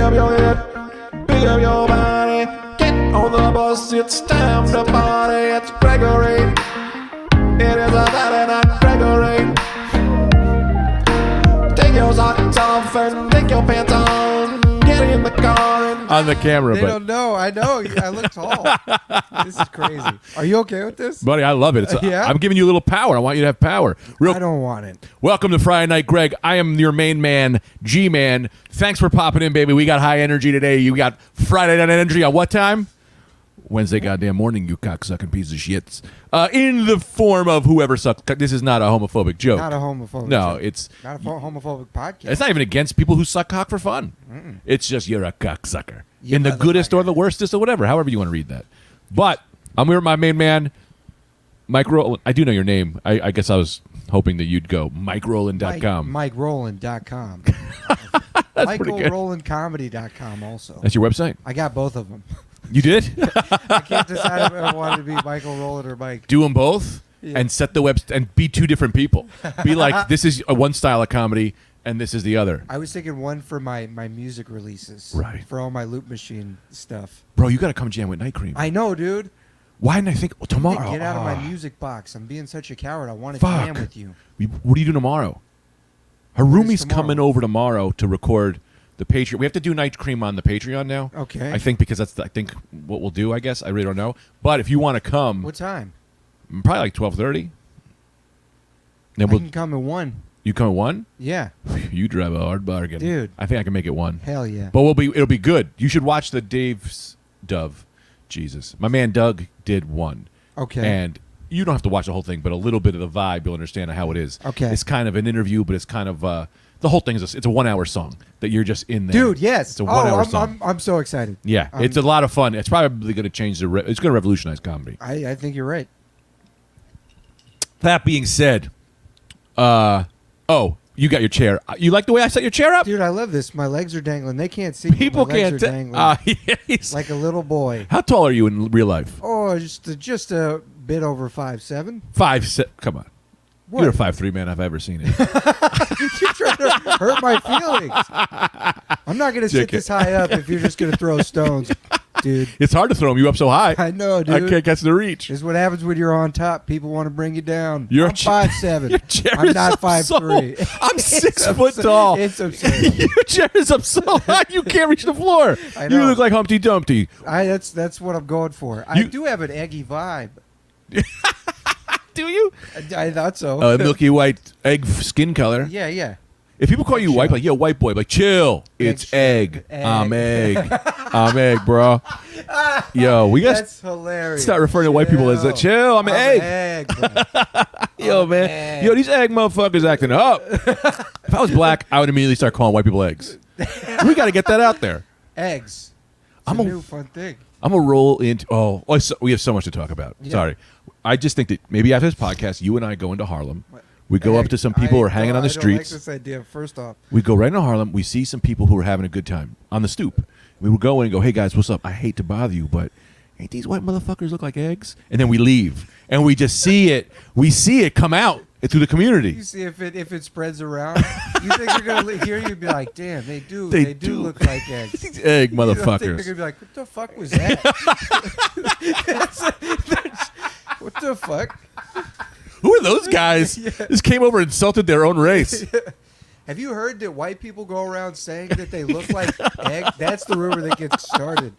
up your head, pick up your body. Get on the bus, it's time to party. It's Gregory. It is a Saturday night, Gregory. Take your socks off and take your pants on. Get in the car and on the camera. They don't know. I know. I look tall. This is crazy. Are you okay with this? Buddy, I love it. Yeah? I'm giving you a little power. I want you to have power. I don't want it. Welcome to Friday Night, Greg. I am your main man, G-Man. Thanks for popping in, baby. We got high energy today. You got Friday Night Energy at what time? Wednesday goddamn morning, you cocksucking piece of shits. In the form of whoever sucks. This is not a homophobic joke. Not a homophobic No, joke. it's not a homophobic podcast. It's not even against people who suck cock for fun. It's just you're a cocksucker. You In the goodest or the worstest or whatever, however you want to read that. But I'm here with my main man, Mike Rowland. I do know your name. I guess I was hoping that you'd go MikeRowland.com. MikeRowland.com. That's pretty good. MikeRowlandComedy.com also. That's your website? I got both of them. You did? I can't decide if I wanted to be Michael Rowland or Mike. Do them both and set the web and be two different people. Be like, this is one style of comedy and this is the other. I was thinking one for my music releases. Right. For all my Loop Machine stuff. Bro, you got to come jam with Night Cream. I know, dude. Why didn't I think tomorrow? Get out of my music box. I'm being such a coward. I want to Fuck. jam with you. What do you do tomorrow? Harumi's coming over tomorrow to record the Patreon. We have to do Night Cream on the Patreon now. Okay. I think because that's what we'll do. I guess I really don't know. But if you want to come, What time? probably like 12:30. Then I can come at 1. You come at 1? Yeah. You drive a hard bargain, Dude. I think I can make it 1. Hell yeah. But it'll be good. You should watch the Dave's Dove. Jesus, my man Doug did 1. Okay. And you don't have to watch the whole thing, but a little bit of the vibe, you'll understand how it is. Okay. It's kind of an interview, but it's kind of the whole thing is it's a 1-hour song that you're just in there. Dude, yes. It's a 1-hour song. I'm so excited. Yeah, it's a lot of fun. It's probably going to change it's going to revolutionize comedy. I think you're right. That being said, you got your chair. You like the way I set your chair up? Dude, I love this. My legs are dangling. They can't see. People my legs can't. are dangling Yes. like a little boy. How tall are you in real life? Oh, just a bit over 5'7". 5'7". Come on. What? You're a 5'3" man if I ever seen it. You're trying to hurt my feelings. I'm not going to sit this high up if you're just going to throw stones, dude. It's hard to throw you up so high. I know, dude. I can't catch the reach. This is what happens when you're on top. People want to bring you down. You're I'm 5'7". Your chair I'm is not up 5'3". I'm 6 foot tall. It's absurd. Your chair is up so high you can't reach the floor. I know. You look like Humpty Dumpty. That's what I'm going for. I do have an eggy vibe. Do you? I thought so. Milky white egg skin color. Yeah. If people call you white, like, yo, white boy, like, chill. It's egg. I'm egg. I'm egg, bro. Yo, we got That's hilarious. start referring to white people as that. Chill, I'm an egg. Yo, man. egg. Yo, these egg motherfuckers acting up. If I was black, I would immediately start calling white people eggs. We got to get that out there. Eggs. It's I'm a a- new fun thing. I'm going to roll into... we have so much to talk about. Yeah. Sorry. I just think that maybe after this podcast, you and I go into Harlem. We go up to some people who are hanging on the I don't streets. like this idea. First off, We go right into Harlem. We see some people who are having a good time on the stoop. We will go in and go, hey, guys, what's up? I hate to bother you, but ain't these white motherfuckers look like eggs? And then we leave. And we just see it. We see it come out through the community. you see if it spreads around. You think they're gonna hear you and be like, "Damn, they do look like eggs." These egg You don't think motherfuckers. they're gonna be like, "What the fuck was that?" What the fuck? Who are those guys? Yeah. Just came over and insulted their own race. Have you heard that white people go around saying that they look like eggs? That's the rumor that gets started.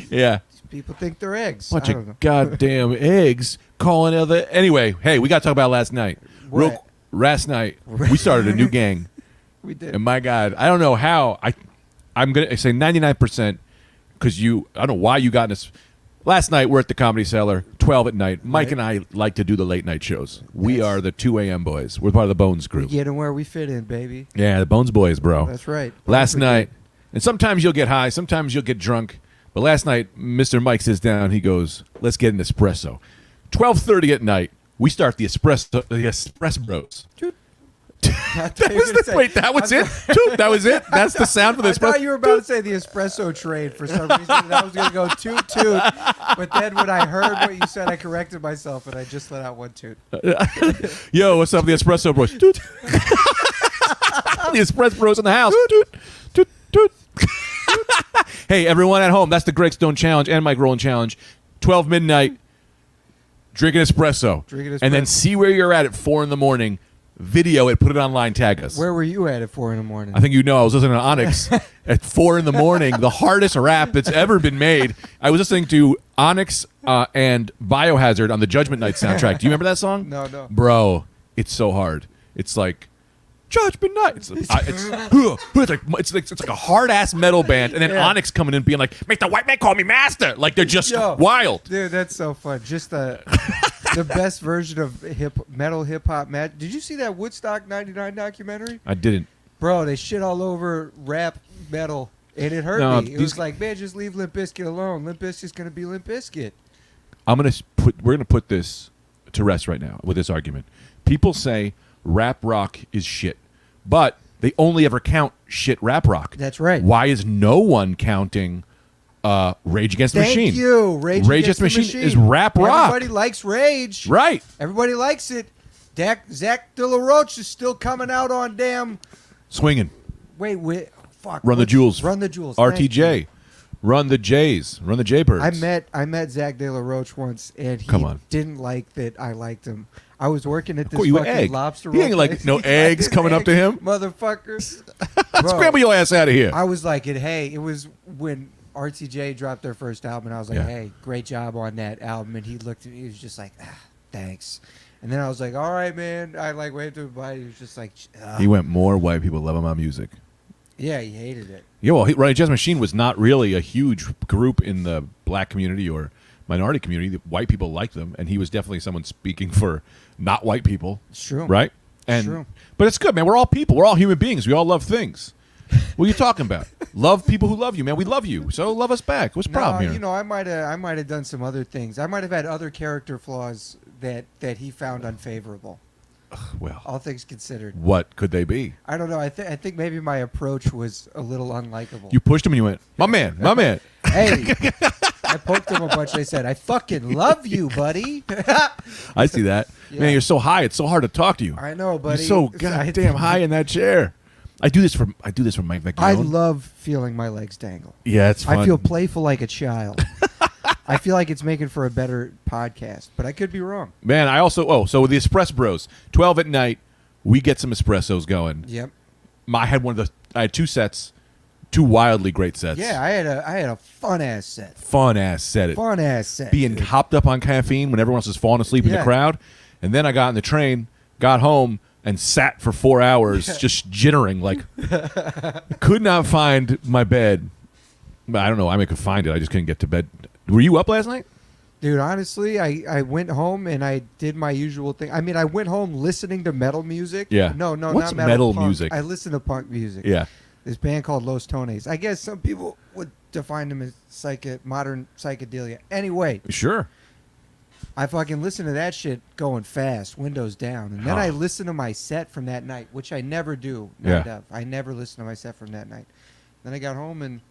Yeah. People think they're eggs. Bunch I don't know. of goddamn eggs calling other. Anyway, hey, we got to talk about last night. What? Last night, we started a new gang. We did. And my God, I don't know how. I'm going to say 99% because I don't know why you got in this. Last night, we're at the Comedy Cellar, 12 at night. Mike Right. and I like to do the late night shows. We are the 2 a.m. boys. We're part of the Bones group. Getting where we fit in, baby. Yeah, the Bones boys, bro. That's right. Last night, and sometimes you'll get high, sometimes you'll get drunk. But last night, Mr. Mike sits down. He goes, let's get an espresso. 12:30 at night, we start the Espress Bros. Wait, that was it? Toot, that was it? That's the sound for the I espresso? thought you were about to say the espresso trade for some reason. And I was going to go toot toot. But then when I heard what you said, I corrected myself and I just let out one toot. Yo, what's up, the Espresso Bros? Toot. The Espresso Bros in the house. Toot, toot, toot. Hey, everyone at home, that's the Greg Stone Challenge and Mike Rowland Challenge. 12 midnight, drink an espresso. And then see where you're at 4 in the morning. Video it, put it online, tag us. Where were you at 4 in the morning? I think you know I was listening to Onyx at 4 in the morning, the hardest rap that's ever been made. I was listening to Onyx and Biohazard on the Judgment Night soundtrack. Do you remember that song? No. Bro, it's so hard. It's like Judgment Night. It's like a hard ass metal band, and then Onyx coming in being like, "Make the white man call me master." Like they're just wild. Dude, that's so fun. Just the best version of metal hip hop. Did you see that Woodstock '99 documentary? I didn't. Bro, they shit all over rap metal, and it hurt me. It was like, man, just leave Limp Bizkit alone. Limp Bizkit's gonna be Limp Bizkit. We're gonna put this to rest right now with this argument. People say rap rock is shit, but they only ever count shit rap rock. That's right. Why is no one counting Rage Against the Machine? Thank you. Rage Against the Machine is rap rock. Everybody likes Rage. Right. Everybody likes it. Zach De La Roche is still coming out on damn... Swinging. Wait. Fuck. Run the Jewels. Run the Jewels. RTJ. Run the Jays. Run the Jaybirds. I met Zach De La Roche once, and he didn't like that I liked him. I was working at this fucking lobster roll. He ain't like no eggs coming up to him. Motherfuckers. Scramble your ass out of here. I was like, it was when RTJ dropped their first album, and I was like, hey, great job on that album. And he looked at me, he was just like, thanks. And then I was like, all right, man. I like waved to him by. He was just like, He went, more white people love my music. Yeah, he hated it. Yeah, well, Rage Against the Machine was not really a huge group in the black community or minority community. The white people liked them, and he was definitely someone speaking for not white people. It's true. Right? It's true. But it's good, man. We're all people. We're all human beings. We all love things. What are you talking about? Love people who love you, man. We love you, so love us back. What's the problem here? You know, I might have done some other things. I might have had other character flaws that he found unfavorable. Well, all things considered. What could they be? I don't know. I think maybe my approach was a little unlikable. You pushed him and you went, my man. Hey, I poked him a bunch. I said, I fucking love you, buddy. I see that. Yeah. Man, you're so high. It's so hard to talk to you. I know, buddy. You're so goddamn high in that chair. I do this for Mike McGowan. I love feeling my legs dangle. Yeah, it's fun. I feel playful like a child. I feel like it's making for a better podcast, but I could be wrong. Man, I also so with the Espress Bros, 12 at night, we get some espressos going. Yep. I had 2 sets, 2 wildly great sets. Yeah, I had a fun ass set. Fun ass set. Being hopped up on caffeine when everyone else is falling asleep in the crowd, and then I got on the train, got home, and sat for 4 hours just jittering, like could not find my bed. I don't know. I could find it. I just couldn't get to bed. Were you up last night? Dude, honestly, I went home and I did my usual thing. I mean, I went home listening to metal music. Yeah. No, What's not metal music? I listen to punk music. Yeah. This band called Los Tones. I guess some people would define them as modern psychedelia. Anyway. Sure. I fucking listened to that shit going fast, windows down. And then I listened to my set from that night, which I never do. I never listen to my set from that night. Then I got home and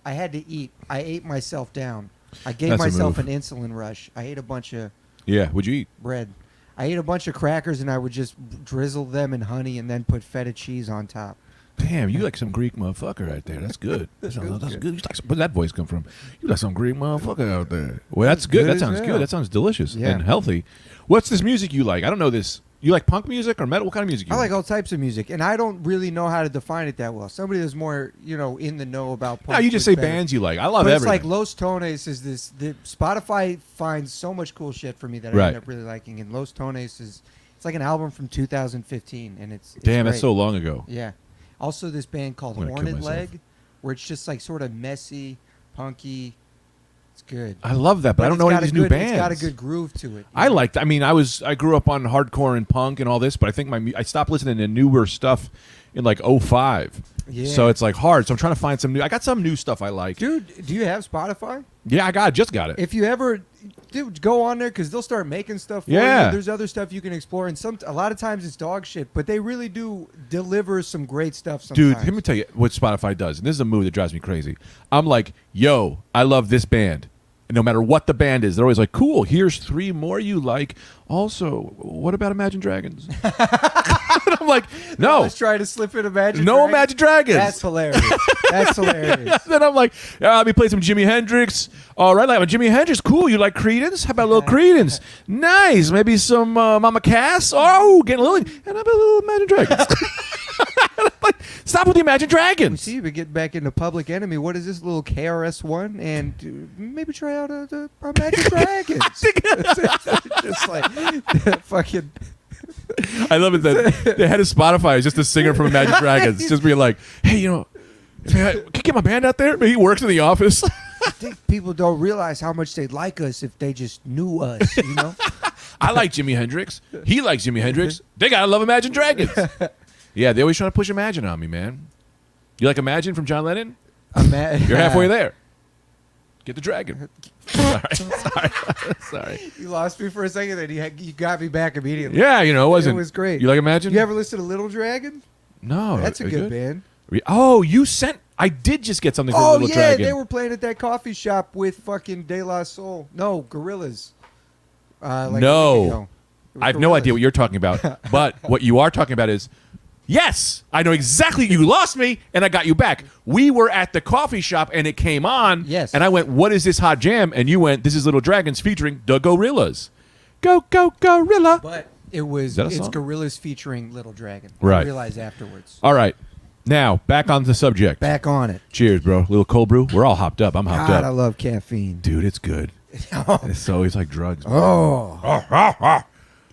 I had to eat. I ate myself down. I gave myself an insulin rush. I ate a bunch of what'd you eat? Bread. I ate a bunch of crackers and I would just drizzle them in honey and then put feta cheese on top. Damn, you like some Greek motherfucker right there. That's good. That's good. Where'd that voice come from? You like some Greek motherfucker out there. Well, that's good. That sounds good. That sounds delicious and healthy. What's this music you like? I don't know this. You like punk music or metal? What kind of music you like? I like all types of music, and I don't really know how to define it that well. Somebody that's more, in the know about punk. No, you just say bands you like. I love everything. It's like Los Tones is this. Spotify finds so much cool shit for me that I end up really liking, and Los Tones it's like an album from 2015, and it's damn, great. That's so long ago. Yeah. Also, this band called Hornet Leg, where it's just like sort of messy, punky. It's good. I love that, but I don't know any of these new bands. It's got a good groove to it. I liked. I mean, I grew up on hardcore and punk and all this, but I think I stopped listening to newer stuff in like 2005. Yeah. So it's like hard. So I'm trying to find some new. I got some new stuff I like. Dude, do you have Spotify? Yeah, I just got it. If you ever, go on there because they'll start making stuff for you. There's other stuff you can explore, and a lot of times it's dog shit, but they really do deliver some great stuff sometimes. Dude, let me tell you what Spotify does, and this is a move that drives me crazy. I'm like, yo, I love this band. And no matter what the band is, they're always like, cool, here's 3 more you like. Also, what about Imagine Dragons? I'm like, I no, was trying to slip in Imagine no Dragons. Imagine Dragons. That's hilarious. That's hilarious. Then I'm like, let me play some Jimi Hendrix. All right, like Jimi Hendrix, cool. You like Creedence? How about a little Creedence? Nice. Maybe some Mama Cass. Oh, getting a little, and how about a little Imagine Dragons? Like, stop with the Imagine We Dragons. see you been getting back into Public Enemy. What is this little KRS-One? And maybe try out the Imagine Dragons. Just like fucking. I love it that the head of Spotify is just a singer from Imagine Dragons, just being like, hey, you know, can you get my band out there? Maybe he works in the office. I think people don't realize how much they'd like us if they just knew us, you know? I like Jimi Hendrix. He likes Jimi Hendrix. They gotta love Imagine Dragons. Yeah, they always try to push Imagine on me, man. You like Imagine from John Lennon? You're halfway there. Get the dragon. Sorry. You lost me for a second, then you got me back immediately. Yeah, you know, it was great. You like Imagine? You ever listen to Little Dragon? No. That's a are good band. Oh, you sent. I did just get something from Oh, Little yeah, Dragon. they were playing at that coffee shop with fucking De La Soul. No, Gorillas. Like No. a week ago. It was I have no Gorillaz. idea what you're talking about. But what you are talking about is, yes, I know exactly. You lost me, and I got you back. We were at the coffee shop, and it came on. Yes. And I went, what is this hot jam? And you went, this is Little Dragons featuring the Gorillas. Go, go, Gorilla. But it's that a song? Gorillas featuring Little Dragon. Right. I realized afterwards. All right. Now, back on the subject. Back on it. Cheers, bro. Little cold brew. We're all hopped up. I'm hopped God, I up. love caffeine. Dude, it's good. It's always like drugs. Oh. How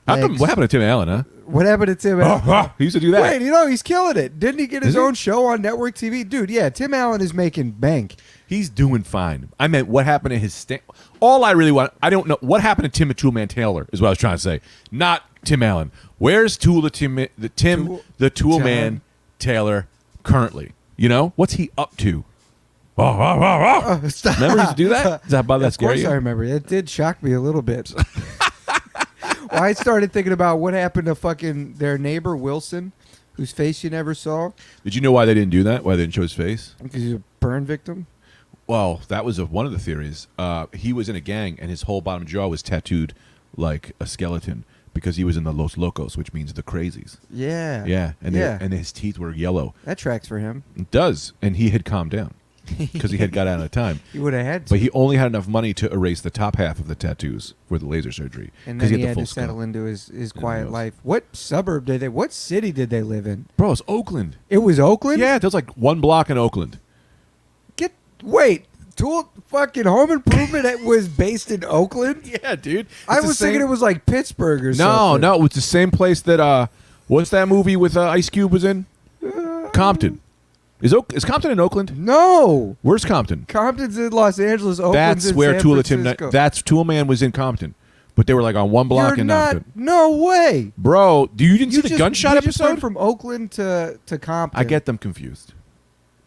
come, Thanks. what happened to Tim Allen, huh? What happened to Tim Allen? He used to do that. Wait, he's killing it. Didn't he get his own show on network TV? Dude, yeah, Tim Allen is making bank. He's doing fine. I meant what happened to his all I really want, I don't know. What happened to Tim the Toolman Taylor is what I was trying to say. Not Tim Allen. Where's Tool the Toolman Taylor currently? You know? What's he up to? Stop. Remember he used to do that? Is that about that Of scary? course I remember. It did shock me a little bit. Well, I started thinking about what happened to fucking their neighbor, Wilson, whose face you never saw. Did you know why they didn't do that? Why they didn't show his face? Because he's a burn victim. Well, that was one of the theories. He was in a gang, and his whole bottom jaw was tattooed like a skeleton because he was in the Los Locos, which means the crazies. Yeah. Yeah, and Yeah. and his teeth were yellow. That tracks for him. It does, and he had calmed down because he had got out of time. He would have had to. But he only had enough money to erase the top half of the tattoos for the laser surgery. And 'cause then he the had full to settle skull. into his Yeah, quiet he life. What suburb what city did they live in? Bro, it's Oakland. It was Oakland? Yeah, there's like one block in Oakland. Wait, Tool fucking Home Improvement was based in Oakland? Yeah, dude. I was thinking it was like Pittsburgh or No, something. no, it was the same place that what's that movie with Ice Cube was in? Compton. Is Compton in Oakland? No. Where's Compton? Compton's in Los Angeles. Oakland's That's in where San Tool Tim. Francisco. That's Tool Man was in Compton, but they were like on one block You're in not. Compton. No way. Bro, you didn't see the gunshot you just went episode? from Oakland to Compton. I get them confused.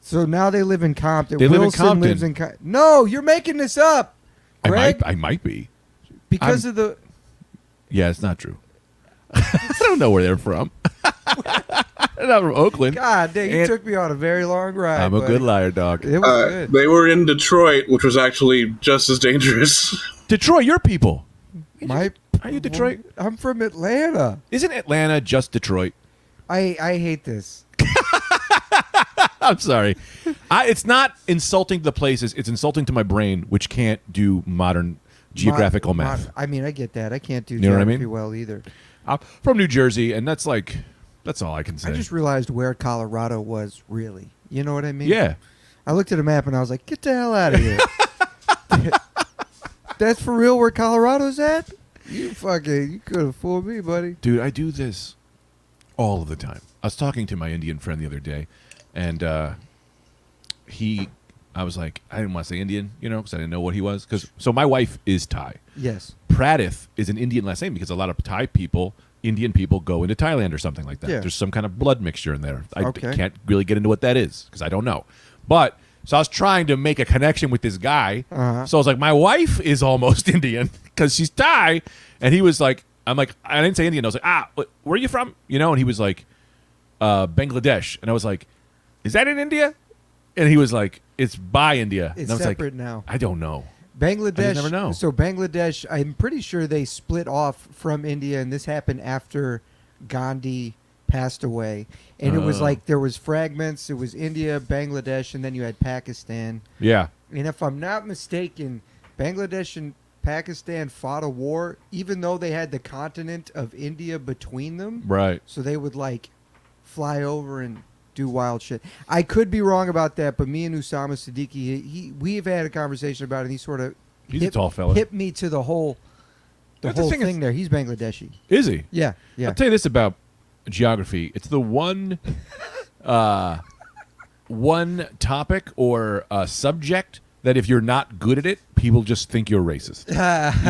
So now they live in Compton. They live in Wilson Compton. lives in No, you're making this up, Greg. I might be. because of the. Yeah, it's not true. I don't know where they're from. They're not from Oakland. God dang, you And- took me on a very long ride. I'm a buddy. good liar, dog. It was good. They were in Detroit, which was actually just as dangerous. Detroit, your people. Are you Detroit? I'm from Atlanta. Isn't Atlanta just Detroit? I hate this. I'm sorry. It's not insulting to the places. It's insulting to my brain, which can't do modern geographical math. I mean, I get that. I can't do You know what I geography mean? well either. I'm from New Jersey, and that's all I can say. I just realized where Colorado was really. You know what I mean? Yeah. I looked at a map and I was like, get the hell out of here. That's for real where Colorado's at? You could have fooled me, buddy. Dude, I do this all of the time. I was talking to my Indian friend the other day, and I was like, I didn't want to say Indian, because I didn't know what he was. So my wife is Thai. Yes. Pradith is an Indian last name because a lot of Thai people, Indian people, go into Thailand or something like that. Yeah. There's some kind of blood mixture in there. I Okay. can't really get into what that is because I don't know. But so I was trying to make a connection with this guy. Uh-huh. So I was like, my wife is almost Indian because she's Thai, and he was like, I didn't say Indian. I was like, where are you from? And he was like, Bangladesh, and I was like, is that in India? And he was like, it's by India. It's and I was separate like, now. I don't know. Bangladesh. I never know. So Bangladesh, I'm pretty sure they split off from India, and this happened after Gandhi passed away, and it was like there was fragments. It was India, Bangladesh, and then you had Pakistan. Yeah. And if I'm not mistaken, Bangladesh and Pakistan fought a war, even though they had the continent of India between them. Right. So they would like fly over and do wild shit. I could be wrong about that, but me and Usama Siddiqui, we've had a conversation about it. And he sort of He's a tall fella. hit me to the whole thing there. He's Bangladeshi. Is he? Yeah, yeah. I'll tell you this about geography. It's the one topic or subject that if you're not good at it, people just think you're racist. You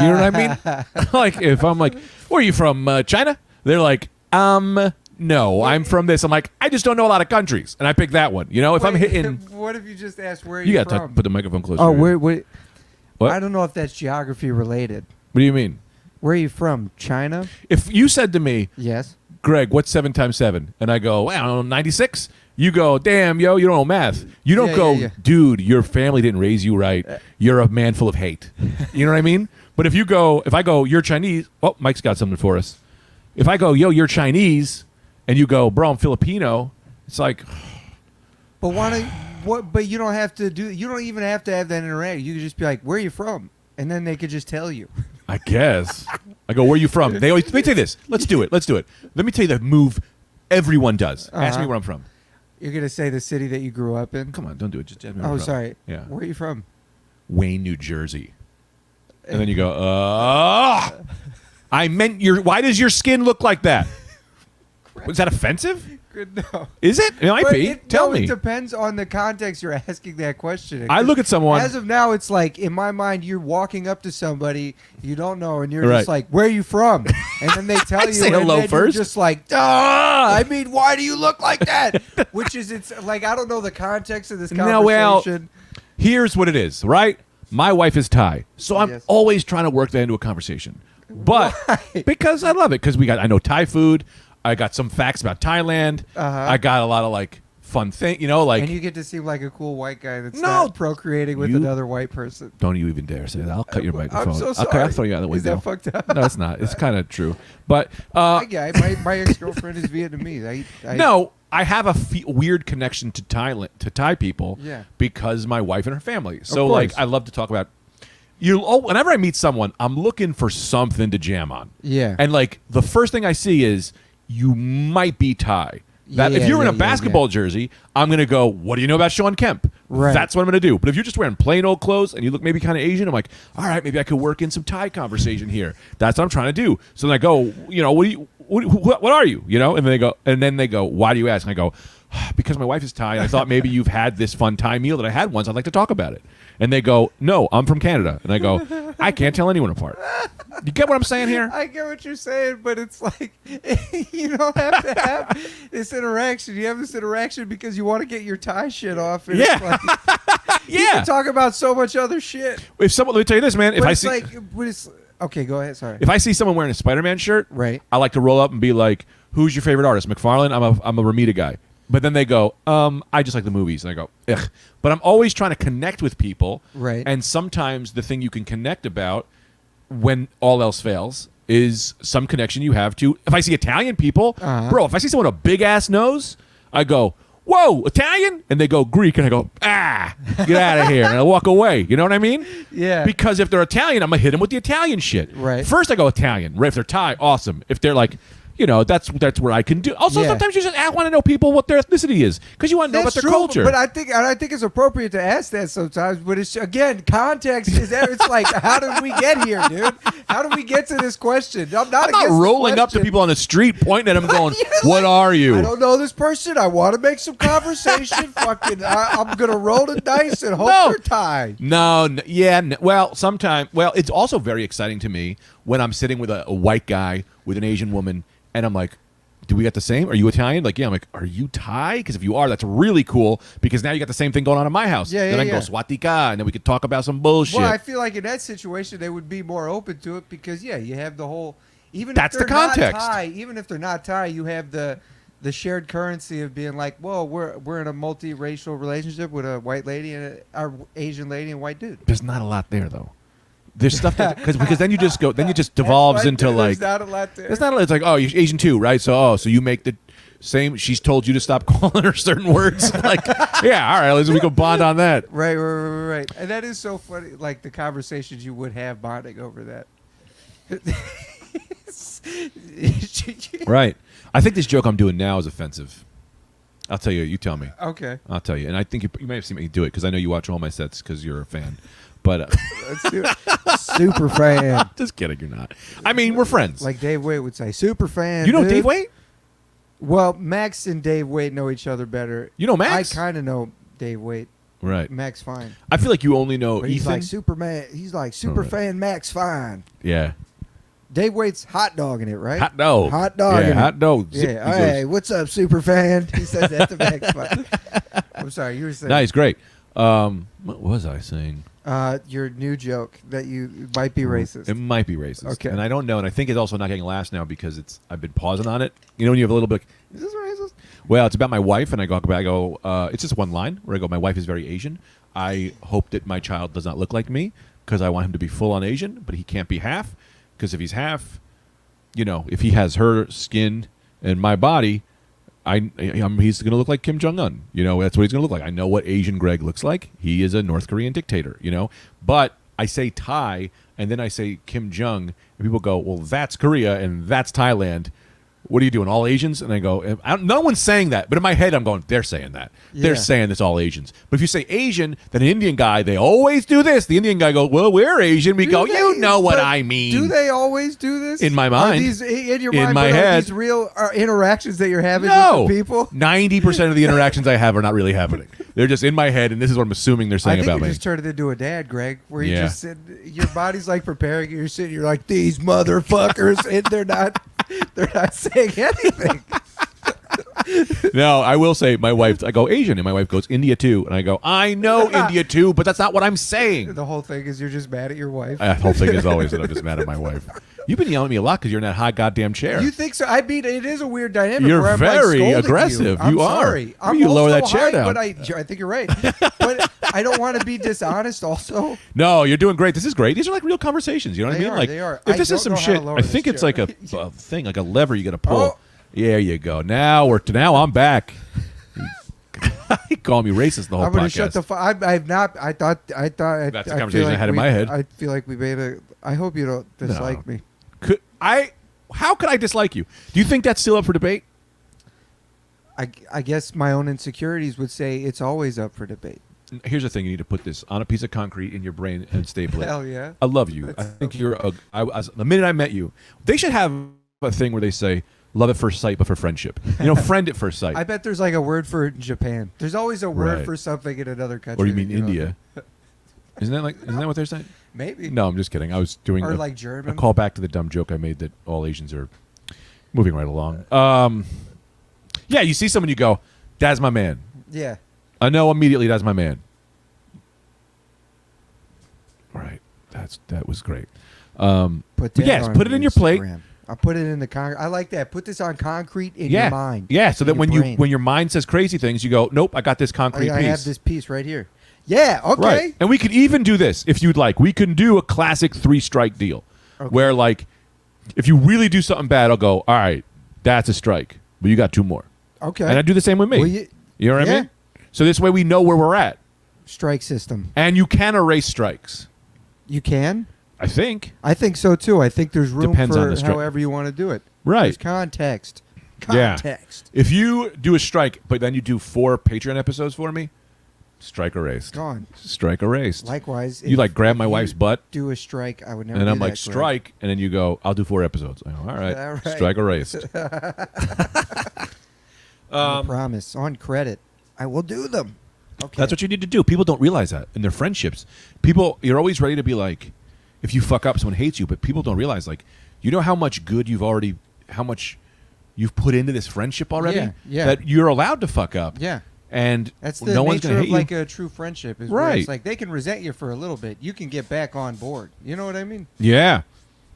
know what I mean? Like if I'm like, where are you from? China? They're like, no, I'm from this. I'm like, I just don't know a lot of countries, and I pick that one. You know, if I'm hitting, What if you just asked where you you're got to from? put the microphone closer. Oh, to you. where? What? I don't know if that's geography related. What do you mean? Where are you from? China? If you said to me, Yes. Greg, what's 7 times 7? And I go, well, I don't know, 96. You go, damn, yo, you don't know math. You don't Yeah, go, yeah. dude, your family didn't raise you right. You're a man full of hate. You know what I mean? But if I go, you're Chinese. Oh, Mike's got something for us. If I go, yo, you're Chinese, and you go, bro, I'm Filipino, it's like, But But you don't have to do. You don't even have to have that interaction. You could just be like, "Where are you from?" And then they could just tell you. I guess. I go, where are you from? They always, let me tell you this. Let's do it. Let me tell you the move everyone does. Ask me where I'm from. You're gonna say the city that you grew up in. Come on, don't do it. Just ask me where Oh, I'm from. sorry. Yeah. Where are you from? Wayne, New Jersey. And then you go, I meant why does your skin look like that? Was that offensive? Good no. Is it? It might be. Tell me. It depends on the context you're asking that question. I look at someone. As of now, it's like, in my mind, you're walking up to somebody you don't know, and you're Right. just like, "Where are you from?" And then they tell you, say and hello then first. You're just like, "Duh! I mean, why do you look like that?" Which is, it's like, I don't know the context of this conversation. No, well, here's what it is, right? My wife is Thai, so I'm Yes. always trying to work that into a conversation. But Why? because I love it, because I know Thai food. I got some facts about Thailand. I got a lot of like fun thing, like. And you get to seem like a cool white guy that's No. not procreating with You- another white person. Don't you even dare say that. I'll cut your microphone. I'm so Okay, sorry. I'll throw you out the Is window. that fucked up? No, it's not. It's kind of true. But My ex-girlfriend is Vietnamese. no, I have a weird connection to Thai people. Yeah. Because my wife and her family. So course. like, I love to talk about. Whenever I meet someone, I'm looking for something to jam on. Yeah. And like the first thing I see is you might be Thai. That if Yeah, you're in a yeah, basketball jersey, I'm gonna go, what do you know about Sean Kemp? Right. That's what I'm gonna do. But if you're just wearing plain old clothes and you look maybe kind of Asian, I'm like, all right, maybe I could work in some Thai conversation here. That's what I'm trying to do. So then I go, what are you? And then they go, why do you ask? And I go, because my wife is Thai, and I thought maybe you've had this fun Thai meal that I had once. I'd like to talk about it. And they go, no, I'm from Canada. And I go, I can't tell anyone apart. You get what I'm saying here? I get what you're saying, but it's like you don't have to have this interaction. You have this interaction because you want to get your Thai shit off. And Yeah. It's like, you Yeah. can talk about so much other shit. If someone, let me tell you this, man. But it's like, okay, go ahead. Sorry. If I see someone wearing a Spider-Man shirt, Right. I like to roll up and be like, "Who's your favorite artist?" McFarlane. I'm a Ramita guy. But then they go, I just like the movies, and I go, ugh. But I'm always trying to connect with people, Right. And sometimes the thing you can connect about, when all else fails, is some connection you have to. If I see Italian people, bro, if I see someone with a big ass nose, I go, "Whoa, Italian!" And they go Greek, and I go, get out of here, and I walk away. You know what I mean? Yeah. Because if they're Italian, I'm gonna hit them with the Italian shit. Right. First, I go Italian. Right? If they're Thai, awesome. If they're like, that's where I can do. Also, Yeah. sometimes you just want to know people what their ethnicity is because you want to know about That's their true, culture. but I think it's appropriate to ask that sometimes. But it's again, context is that it's like, how did we get here, dude? How did we get to this question? I'm not I'm not against the rolling up to question. people on the street, pointing at them, going, You're "What like, are you?" I don't know this person. I want to make some conversation. Fucking, I'm gonna roll the dice and hope No. they're tied. Well, sometimes. Well, it's also very exciting to me when I'm sitting with a white guy with an Asian woman, and I'm like, do we got the same? Are you Italian? Like, yeah. I'm like, are you Thai? Because if you are, that's really cool. Because now you got the same thing going on in my house. Yeah, Then yeah, I can yeah. go Swatika, and then we could talk about some bullshit. Well, I feel like in that situation they would be more open to it because you have the whole. Even That's if the they're not context. Thai, even if they're not Thai, you have the shared currency of being like, well, we're in a multiracial relationship with a white lady and a Asian lady and white dude. There's not a lot there though. There's stuff that because then you just go, then you just devolves Right into there, like there's not a lot there. it's not. It's like, oh, you're Asian too, right? So you make the Same. She's told you to stop calling her certain words. Like, yeah, all right, let's we go bond on that. Right. And that is so funny. Like the conversations you would have bonding over that. Right. I think this joke I'm doing now is offensive. I'll tell you. You tell me. Okay. I'll tell you. And I think you may have seen me do it because I know you watch all my sets because you're a fan. But Let's do it. Super fan. just kidding, you're not. I mean, we're friends. Like Dave Waite would say, super fan. you know dude. Dave Waite? Well, Max and Dave Waite know each other better. You know Max? I kind of know Dave Waite. Right. Max Fine. I feel like you only know But he's Ethan. like Superman. He's like super right. fan Max Fine. Yeah. Dave Waite's hot dogging it, right? Hot dog. Hot dog. Yeah, hot dog. Zip, Yeah. he Hey, goes, what's up, super fan? He says that to Max Fine. I'm sorry, you were saying. nice, great. What was I saying? Your new joke that you might be racist. It might be racist. Okay. And I don't know. And I think it's also not getting laughs now because I've been pausing on it. You know when you have a little bit, is this racist? Well, it's about my wife. And I go, it's just one line where I go, my wife is very Asian. I hope that my child does not look like me because I want him to be full on Asian, but he can't be half because if he's half, you know, if he has her skin and my body, he's going to look like Kim Jong-un. You know, that's what he's going to look like. I know what Asian Greg looks like. He is a North Korean dictator, you know. But I say Thai, and then I say Kim Jong, and people go, well, that's Korea, and that's Thailand. What are you doing, all Asians? And I go, no one's saying that. But in my head, I'm going, they're saying that. Yeah. They're saying it's all Asians. But if you say Asian, then an Indian guy, they always do this. The Indian guy goes, well, we're Asian. We go, you know what I mean. Do they always do this? In my Are mind. these, in your In mind, my but are head. these real interactions that you're having No. with the people? 90% of the interactions I have are not really happening. They're just in my head, and this is what I'm assuming they're I saying think about you me. just turned it into a dad, Greg, where you Yeah. just sit, your body's like preparing you. You're sitting, you're like, these motherfuckers, and they're not saying anything. No, I will say my wife, I go Asian, and my wife goes India too. And I go, I know India too, but that's not what I'm saying. The whole thing is you're just mad at your wife. The whole thing is always that I'm just mad at my wife. You've been yelling at me a lot because you're in that hot goddamn chair. You think so? I mean, it is a weird dynamic. You're where I'm very like scolding aggressive. You, I'm You are. sorry. You I'm need to lower also that chair high, down. But I think you're right. But I don't want to be dishonest. Also, No, you're doing great. This is great. These are like real conversations. You know what They I mean? are, Like, they are. if I this is don't some know how to shit, lower I this think it's chair. like a thing, like a lever you got to pull. Oh. Yeah, you go. Now I'm back. You call me racist the whole I'm going podcast. to shut the fuck. I've not. I thought. That's the feel conversation I had in my head. I feel like we made a. I hope you don't dislike me. How could I dislike you? Do you think that's still up for debate? I guess my own insecurities would say it's always up for debate. Here's the thing: you need to put this on a piece of concrete in your brain and staple it. Hell yeah. I love you. I think you're the minute I met you, they should have a thing where they say love at first sight, but for friendship. You know, friend at first sight. I bet there's like a word for it in Japan. There's always a word Right. for something in another country. Or you mean that, know. India? Isn't that what they're saying? Maybe. No, I'm just kidding. I was doing Or a, like a German. call back to the dumb joke I made that all Asians are moving right along. Yeah, you see someone, you go, "That's my man." Yeah. I know immediately that's my man. All right, that was great. Put that yes, on put it in your plate. Instagram. I'll put it in the I like that. Put this on concrete in Yeah, your mind. yeah. So in that your when brain. your mind says crazy things, you go, "Nope, I got this concrete I piece." have this piece right here. Yeah. Okay. Right. And we could even do this if you'd like. We can do a classic 3-strike deal where, like, if you really do something bad, I'll go, all right, that's a strike, but you got 2 more. Okay. And I do the same with me. Well, you know what I yeah. mean? So this way we know where we're at. Strike system. And you can erase strikes, You can. I think. I think so too. I think there's room Depends on for the strike. however you want to do it. Right. There's context. Yeah. Context. If you do a strike, but then you do 4 Patreon episodes for me, strike erased. Gone. Strike erased. Likewise. You, like, grab my wife's butt, Do a strike. I would never. and do I'm like, that, Greg. strike, and then you go, I'll do 4 episodes. I go, all right, All right. strike erased. I promise. On credit. I will do them. Okay. That's what you need to do. People don't realize that in their friendships. People, you're always ready to be like, if you fuck up, someone hates you, but people don't realize, like, you know how much good how much you've put into this friendship already? Yeah, yeah. That you're allowed to fuck up. Yeah. And That's the no one's nature going to of hate like a true friendship. Is Right. Where it's like they can resent you for a little bit. You can get back on board. You know what I mean? you. Yeah.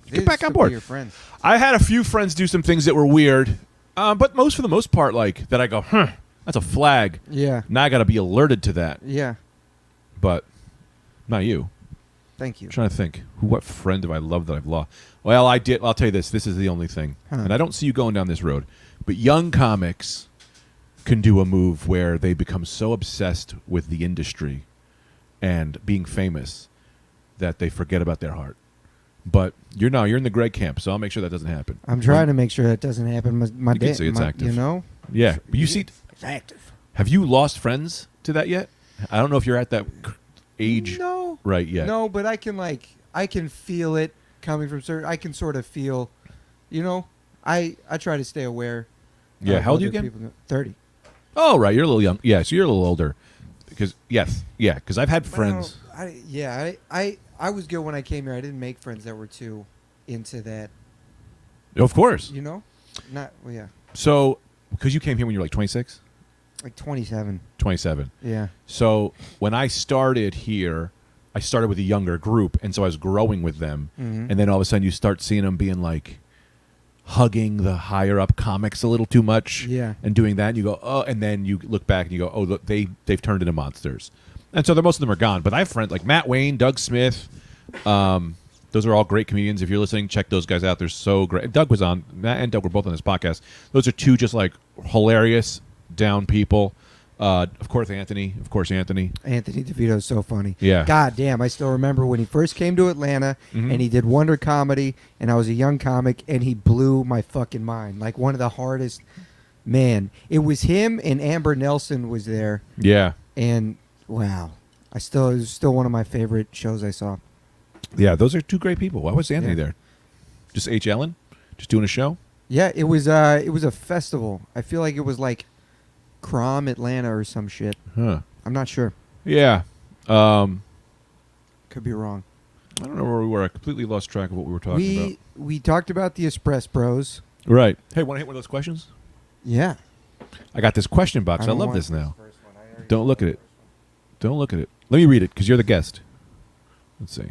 They Get back still on be board. Your friend. I had a few friends do some things that were weird, but for the most part, like, that I go, that's a flag. Yeah. Now I got to be alerted to that. Yeah. But not you. Thank you. I'm trying to think. What friend have I loved that I've lost? Well, I did. I'll tell you this. This is the only thing. Huh. And I don't see you going down this road. But young comics can do a move where they become so obsessed with the industry and being famous that they forget about their heart. But you're in the Greg camp, so I'll make sure that doesn't happen. I'm trying to make sure that doesn't happen. My You can dad, say it's active. you know? Yeah, but you see, It's active. have you lost friends to that yet? I don't know if you're at that age No. right yet. No, but I can feel it coming from certain. I can sort of feel, I try to stay aware. Yeah, of how old are you other again? people. 30. Oh, right, you're a little young. Yeah, so you're a little older. Because I've had But friends. I was good when I came here. I didn't make friends that were too into that. Of course. Yeah, So, because you came here when you were like 26? like 27. 27. Yeah. So, when I started here, I started with a younger group, and so I was growing with them. Mhm. And then all of a sudden you start seeing them being like hugging the higher up comics a little too much. Yeah. And doing that, and you go, oh, and then you look back and you go, oh, look, they've turned into monsters. And so most of them are gone. But I have friends like Matt Wayne, Doug Smith. Those are all great comedians. If you're listening, check those guys out. They're so great. Doug was on. Matt and Doug were both on this podcast. Those are two just like hilarious, down people. Of course, Anthony. Anthony DeVito is so funny. Yeah. God damn, I still remember when he first came to Atlanta Mhm. and he did Wonder Comedy, and I was a young comic, and he blew my fucking mind. Like one of the hardest. Man, it was him and Amber Nelson was there, Yeah. and wow, it was still one of my favorite shows I saw. Yeah, those are two great people. Why was Anthony Yeah. there? Just H. Ellen? Just doing a show? Yeah, it was a festival. I feel like it was like Crom Atlanta or some shit. Huh. I'm not sure. Yeah. I Could be wrong. don't know where we were. I completely lost track of what we were talking about. We talked about the Espress Bros. Right. Hey, want to hit one of those questions? Yeah. I got this question box. I don't love want this now. first one. I already Don't know look the at it. first one. Don't look at it. Let me read it because you're the guest. Let's see.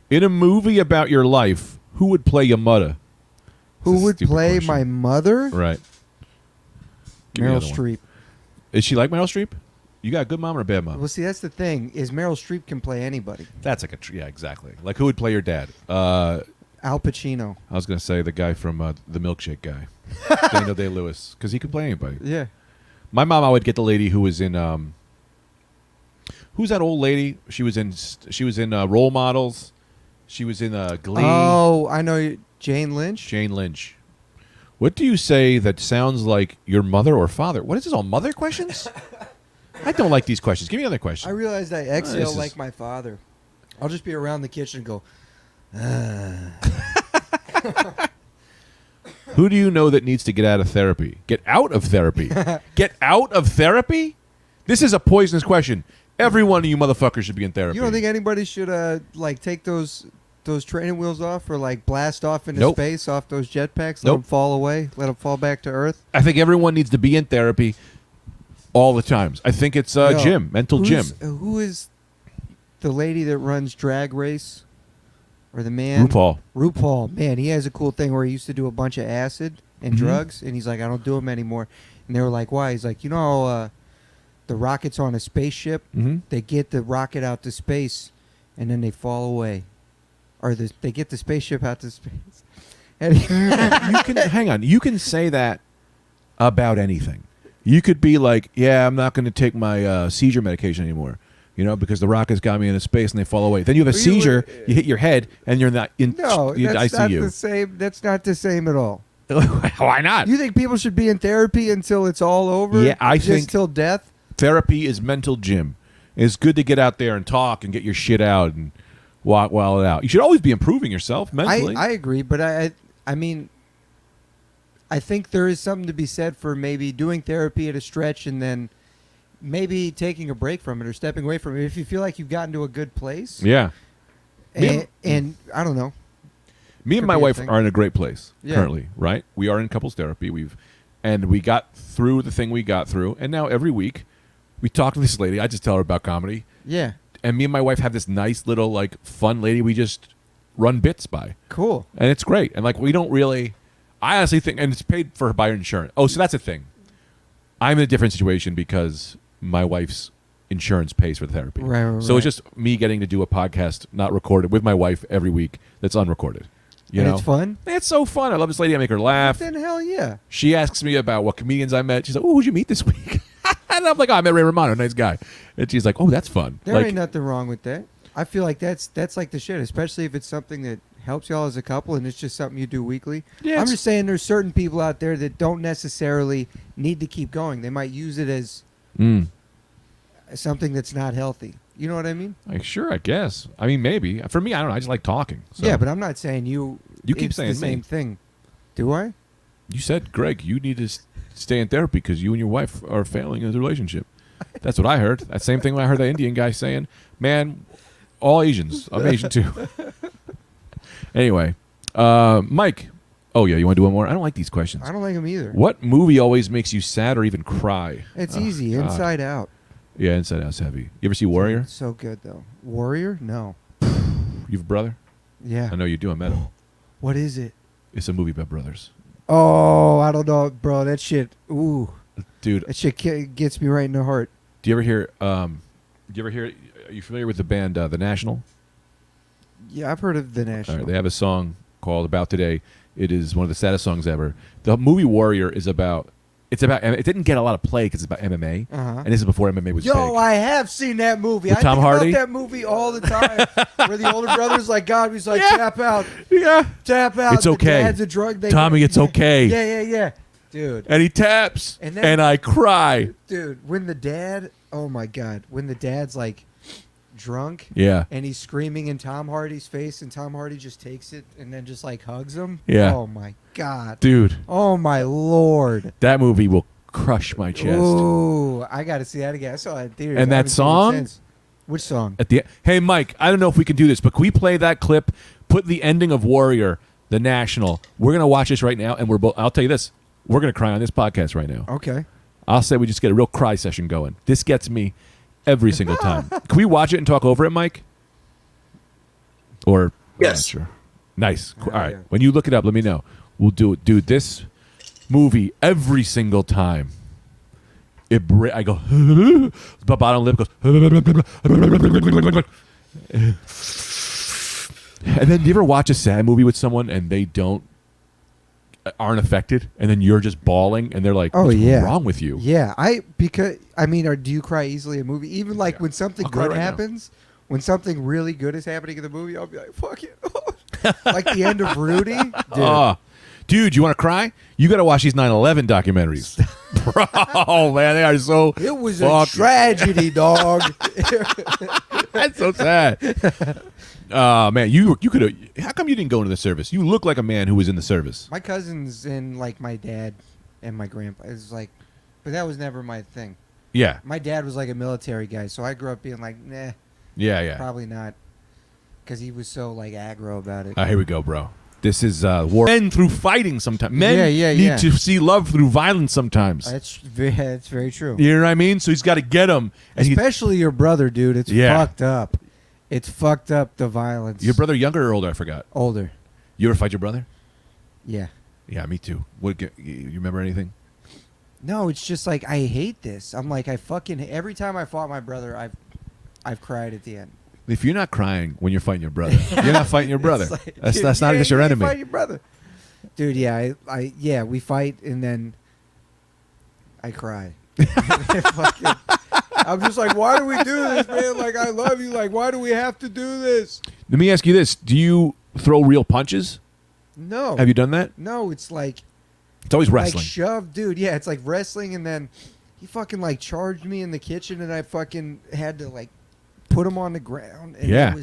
In a movie about your life, who would play your mother? Who It's a would stupid play question. my mother? Right. Give me Meryl the other one. Streep. Is she like Meryl Streep? You got a good mom or a bad mom? Well, see, that's the thing. Is Meryl Streep can play anybody. That's like yeah, exactly. Like who would play your dad? Al Pacino. I was gonna say the guy from the Milkshake guy, Daniel Day-Lewis, because he could play anybody. Yeah. My mom, I would get the lady who was in. Who's that old lady? She was in Role Models. She was in Glee. Oh, I know you. Jane Lynch. Jane Lynch. What do you say that sounds like your mother or father? What is this, all mother questions? I don't like these questions. Give me another question. I realized I this exhale is- like my father. I'll just be around the kitchen and go, Who do you know that needs to get out of therapy? Get out of therapy? Get out of therapy? This is a poisonous question. Every one of you motherfuckers should be in therapy. You don't think anybody should like take those training wheels off or like blast off into Nope. space off those jetpacks? Let Nope. them fall away. Let them fall back to Earth. I think everyone needs to be in therapy all the times. I think it's Yo, Jim, mental Jim. Who is the lady that runs Drag Race? Or the man? RuPaul. RuPaul. Man, he has a cool thing where he used to do a bunch of acid and Mhm. drugs, and he's like, I don't do them anymore. And they were like, why? He's like, the rocket's on a spaceship. Mm-hmm. They get the rocket out to space, and then they fall away. Or they get the spaceship out to space. And You can hang on. You can say that about anything. You could be like, "Yeah, I'm not going to take my seizure medication anymore." Because the rocket's got me into space and they fall away. Then you have a Well, you seizure, you hit your head, and you're not in no, that's not the ICU. same. That's not the same at all. Why not? You think people should be in therapy until it's all over? Yeah, I Just think- till death. Therapy is mental gym. It's good to get out there and talk and get your shit out and walk while it out. You should always be improving yourself mentally. I agree, but I mean, I think there is something to be said for maybe doing therapy at a stretch and then maybe taking a break from it or stepping away from it if you feel like you've gotten to a good place. yeah. And I don't know. Me and Could my be a wife thing. are in a great place Yeah. currently, right? We are in couples therapy. We got through the thing we got through, and now every week we talk to this lady. I just tell her about comedy, Yeah. and me and my wife have this nice little like fun lady we just run bits by, Cool. and it's great. And like we don't really, I honestly think, and it's paid for by insurance. Oh, so that's the thing. I'm in a different situation because my wife's insurance pays for the therapy. Right. So it's just me getting to do a podcast not recorded with my wife every week that's unrecorded. You And know, it's fun? It's so fun. I love this lady. I make her laugh. Then hell yeah. She asks me about what comedians I met. She's like, "Oh, who'd you meet this week?" And I'm like, "Oh, I met Ray Romano, nice guy." And she's like, "Oh, that's fun." There Like, ain't nothing wrong with that. I feel like that's like the shit, especially if it's something that helps y'all as a couple and it's just something you do weekly. Yeah, I'm it's- just saying there's certain people out there that don't necessarily need to keep going. They might use it as something that's not healthy. You know what I mean? like, sure, I guess. I mean, maybe. For me, I don't know. I just like talking. So. Yeah, but I'm not saying you. You keep it's saying the same me. thing. Do I? You said, Greg, you need to stay in therapy because you and your wife are failing in the relationship. That's what I heard. That same thing when I heard the Indian guy saying, "Man, all Asians. I'm Asian too." Anyway, Mike. Oh yeah, you want to do one more? I don't like these questions. I don't like them either. What movie always makes you sad or even cry? It's Oh, easy. God. Inside Out. Yeah, Inside Out's heavy. You ever see Warrior? So good though. Warrior? No. You have a brother? Yeah. I know you do. I met him. What is it? It's a movie about brothers. Oh, I don't know, bro. That shit. Ooh, Dude, that shit gets me right in the heart. do you ever hear? Are you familiar with the band The National? Yeah, I've heard of the All National. right, they have a song called "About Today." It is one of the saddest songs ever. The movie Warrior is about. It didn't get a lot of play because it's about MMA, Uh-huh. and this is before MMA was Yo, big. I have seen that movie. With I Tom think Hardy? about that movie all the time. Where the older brother's like, God, he's like, tap out, Yeah, tap out. It's The okay. dad's a drug. Tommy, it's okay. Yeah. Dude, and he taps, And and, then- I cry. dude, when the dad, oh my God, when the dad's like drunk Yeah, and he's screaming in Tom Hardy's face and Tom Hardy just takes it and then just like hugs him. Yeah. Oh my God. dude, Oh my Lord. that movie will crush my chest. Ooh, I got to see that again. I saw that in theaters. And I that haven't seen it song? since. Which song? At the hey, Mike, I don't know if we can do this, but can we play that clip? Put the ending of Warrior, The National. We're gonna watch this right now, and we're both. I'll tell you this: we're gonna cry on this podcast right now. Okay. I'll say we just get a real cry session going. This gets me every single time. Can we watch it and talk over it, Mike? Or Yes. Sure. Nice. All Hell right. yeah. When you look it up, let me know. We'll do it. Dude, this movie every single time. I go. The bottom lip goes. And then, do you ever watch a sad movie with someone and they aren't affected, and then you're just bawling, and they're like, Oh, "What's yeah. wrong with you?" Yeah, do you cry easily in a movie? Even like when something I'll cry good right now. happens, when something really good is happening in the movie, I'll be like, fuck it. Like the end of Rudy. Dude. Dude, you want to cry? You got to watch these 9/11 documentaries. Bro, man, they are so. It was a fucking- tragedy, dog. That's so sad. Man, you could have. How come you didn't go into the service? You look like a man who was in the service. My cousins and like my dad and my grandpa. It's like, but that was never my thing. Yeah, My dad was like a military guy, so I grew up being like, nah, yeah. probably not, because he was so like aggro about it. Here we go, bro. This is war. Men through fighting sometimes. Men Yeah. need to see love through violence sometimes. That's very true. You know what I mean? So he's got to get them. And Especially your brother, dude. It's Yeah. fucked up. It's fucked up, the violence. your brother younger or older? I forgot. Older. You ever fight your brother? Yeah. Yeah, me too. You remember anything? No, it's just like I hate this. I'm like every time I fought my brother, I've cried at the end. If you're not crying when you're fighting your brother, you're not fighting your brother. It's like, that's dude, not against your you enemy. Fight your brother, dude. Yeah, we fight and then I cry. Fucking, I'm just like, why do we do this, man? Like, I love you. Like, why do we have to do this? Let me ask you this: do you throw real punches? No. Have you done that? No, it's like It's always wrestling. Like shove, dude. Yeah, it's like wrestling, and then he fucking like charged me in the kitchen, and I fucking had to like put him on the ground. And Yeah.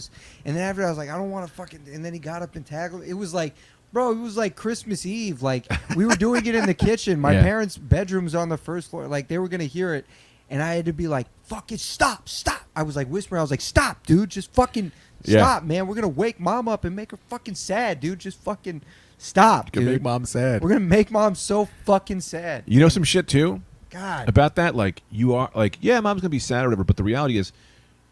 And then after I was like, I don't want to fucking. And then he got up and tackled. It was like, bro, it was like Christmas Eve. Like we were doing it in the kitchen. My Yeah. parents' bedroom's on the first floor. Like they were gonna hear it, and I had to be like, fucking stop. I was like whispering. I was like, stop, dude. Just fucking Yeah. stop, man. We're gonna wake mom up and make her fucking sad, dude. Just fucking stop, You can dude. make mom sad. We're gonna make mom so fucking sad. You know some shit too God. about that. Like you are like, yeah, mom's gonna be sad or whatever. But the reality is,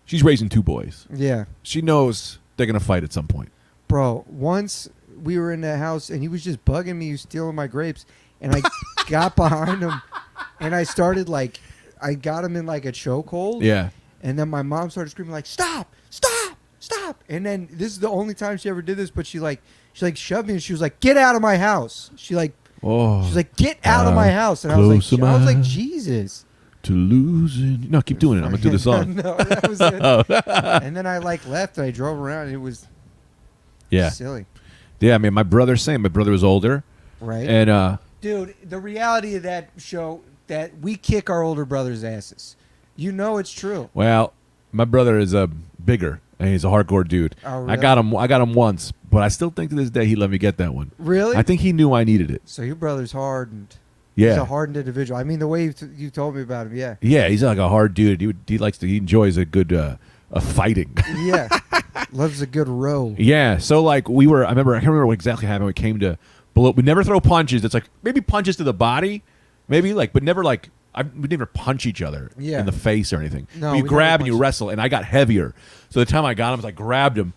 she's raising two boys. Yeah. She knows they're gonna fight at some point. Bro, once we were in the house and he was just bugging me, he was stealing my grapes, and I got behind him and I started like I got him in like a chokehold. Yeah. And then my mom started screaming like, stop. stop. And then this is the only time she ever did this, but she shoved me and she was like, get out of my house. She's like, get out of my house. And I was like, Jesus. To losing. No, keep doing it. I'm gonna do the song. No, that was it. And then I left and I drove around and it was silly. Yeah, I mean, my brother's same. My brother was older. Right. And dude, the reality of that show that we kick our older brothers' asses. You know it's true. Well, my brother is bigger and he's a hardcore dude. Oh, really? I got him once, but I still think to this day he let me get that one. Really? I think he knew I needed it. So your brother's hardened. Yeah. He's a hardened individual. I mean, the way you told me about him, yeah. Yeah, he's like a hard dude. He enjoys a good a fighting. Yeah. Loves a good row. Yeah. So like I can't remember what exactly happened. We came to we never throw punches. It's like maybe punches to the body, maybe like, but never like we never punch each other in the face or anything. No, you we grab never and you punch. wrestle, and I got heavier. So the time I got him, I grabbed him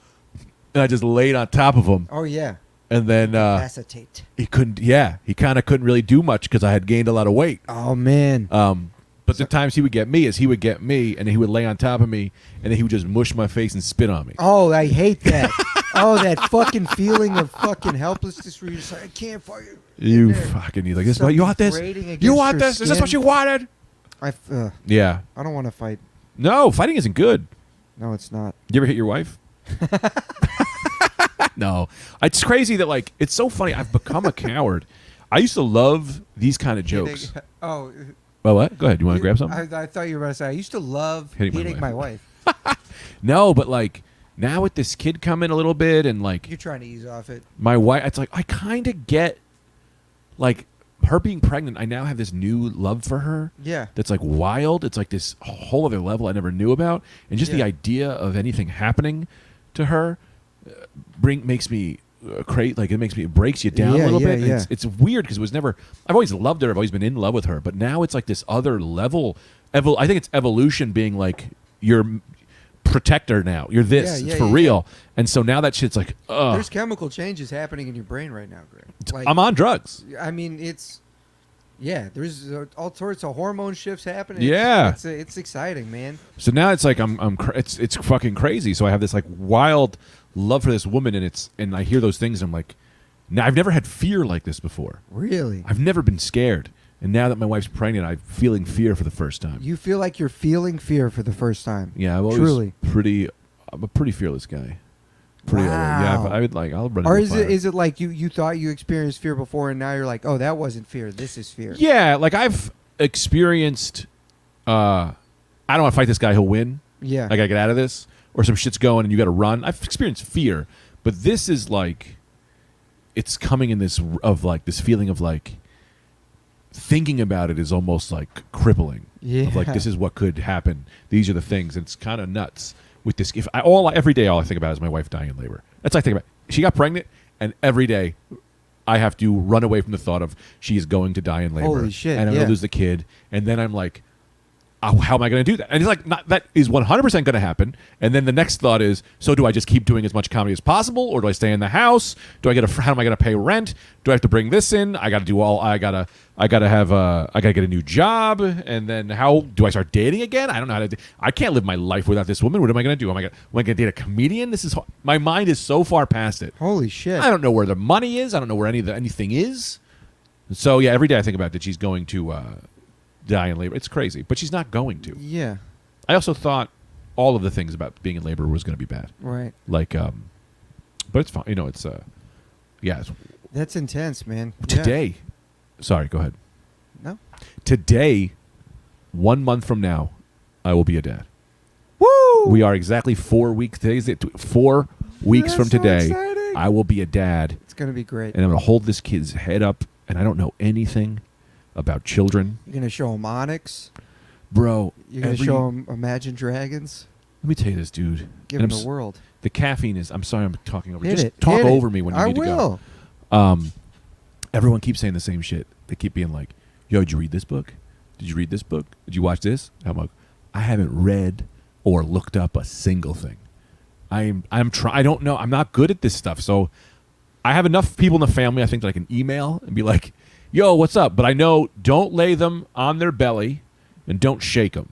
and I just laid on top of him. Oh yeah. And then Acetate. he couldn't. Yeah, he kind of couldn't really do much because I had gained a lot of weight. Oh man. But the times he would get me and he would lay on top of me and then he would just mush my face and spit on me. Oh, I hate that. Oh, that fucking feeling of fucking helplessness where you're just like, I can't fight you. You like this. Something You want this? grating against You want your this? Is this what skin. you wanted? Yeah. I don't want to fight. No, fighting isn't good. No, it's not. You ever hit your wife? No. It's crazy that like it's so funny. I've become a coward. I used to love these kind of jokes. Oh, Well, what? Go ahead. You want to grab something? I thought you were about to say I used to love Hitting hitting my my wife. No, but like now with this kid coming a little bit and like You're trying to ease off it. my wife, it's like I kind of get like her being pregnant. I now have this new love for her. Yeah. That's like wild. It's like this whole other level I never knew about, and just the Yeah. idea of anything happening to her makes me crazy. Like it breaks you down a little bit. Yeah. It's weird because it was never. I've always loved her. I've always been in love with her, but now it's like this other level. I think it's evolution being like you're protector now. You're this. It's for real. And so now that shit's like, ugh. There's chemical changes happening in your brain right now, Greg. Like, I'm on drugs. I mean, there's all sorts of hormone shifts happening. Yeah. It's exciting, man. So now it's like it's fucking crazy. So I have this like wild love for this woman, and I hear those things. And I'm like, now I've never had fear like this before. Really? I've never been scared, and now that my wife's pregnant, I'm feeling fear for the first time. You feel like you're feeling fear for the first time. Yeah, I'm always Truly. I'm a pretty fearless guy. I'll run. Or into a fire. is it like you thought you experienced fear before and now you're like, oh, that wasn't fear, this is fear? Yeah, like I've experienced. I don't want to fight this guy. He'll win. Yeah. I gotta get out of this, or some shit's going and you got to run. I've experienced fear, but this is like, it's coming in this feeling of like, thinking about it is almost like crippling. Yeah. Of like, this is what could happen. These are the things. And it's kind of nuts with this. Every day, all I think about is my wife dying in labor. That's what I think about. She got pregnant, and every day I have to run away from the thought of she is going to die in labor. Holy shit, and I'm going to lose the kid. And then I'm like, how am I going to do that? And it's like, that is 100% going to happen. And then the next thought is, so do I just keep doing as much comedy as possible, or do I stay in the house? How am I going to pay rent? Do I have to bring this in? I got to do I got to get a new job. And then how do I start dating again? I don't know how to. I can't live my life without this woman. What am I going to do? Am I going to date a comedian? My mind is so far past it. Holy shit. I don't know where the money is. I don't know where anything is. So yeah, every day I think about that she's going to die in labor. It's crazy, but she's not going to. Yeah. I also thought all of the things about being in labor was going to be bad. Right. Like, but it's fine. It's That's intense, man. today. Sorry, go ahead. No. Today, 1 month from now, I will be a dad. Woo! We are exactly 4 weeks. Today's it. 4 weeks That's from so today, exciting. I will be a dad, It's going to be great. and I'm going to hold this kid's head up, and I don't know anything about children. You're going to show him Onyx. Bro, You're going to show him Imagine Dragons. Let me tell you this, dude. Give And him I'm the world. The caffeine is. I'm sorry, I'm talking over. Hit Just it. talk Hit it. over me when you I need will. to go. Everyone keeps saying the same shit. They keep being like, "Yo, did you read this book? Did you read this book? Did you watch this?" I'm like, I haven't read or looked up a single thing. I don't know. I'm not good at this stuff. So I have enough people in the family, I think, that I can email and be like, "Yo, what's up?" But I know, don't lay them on their belly and don't shake them.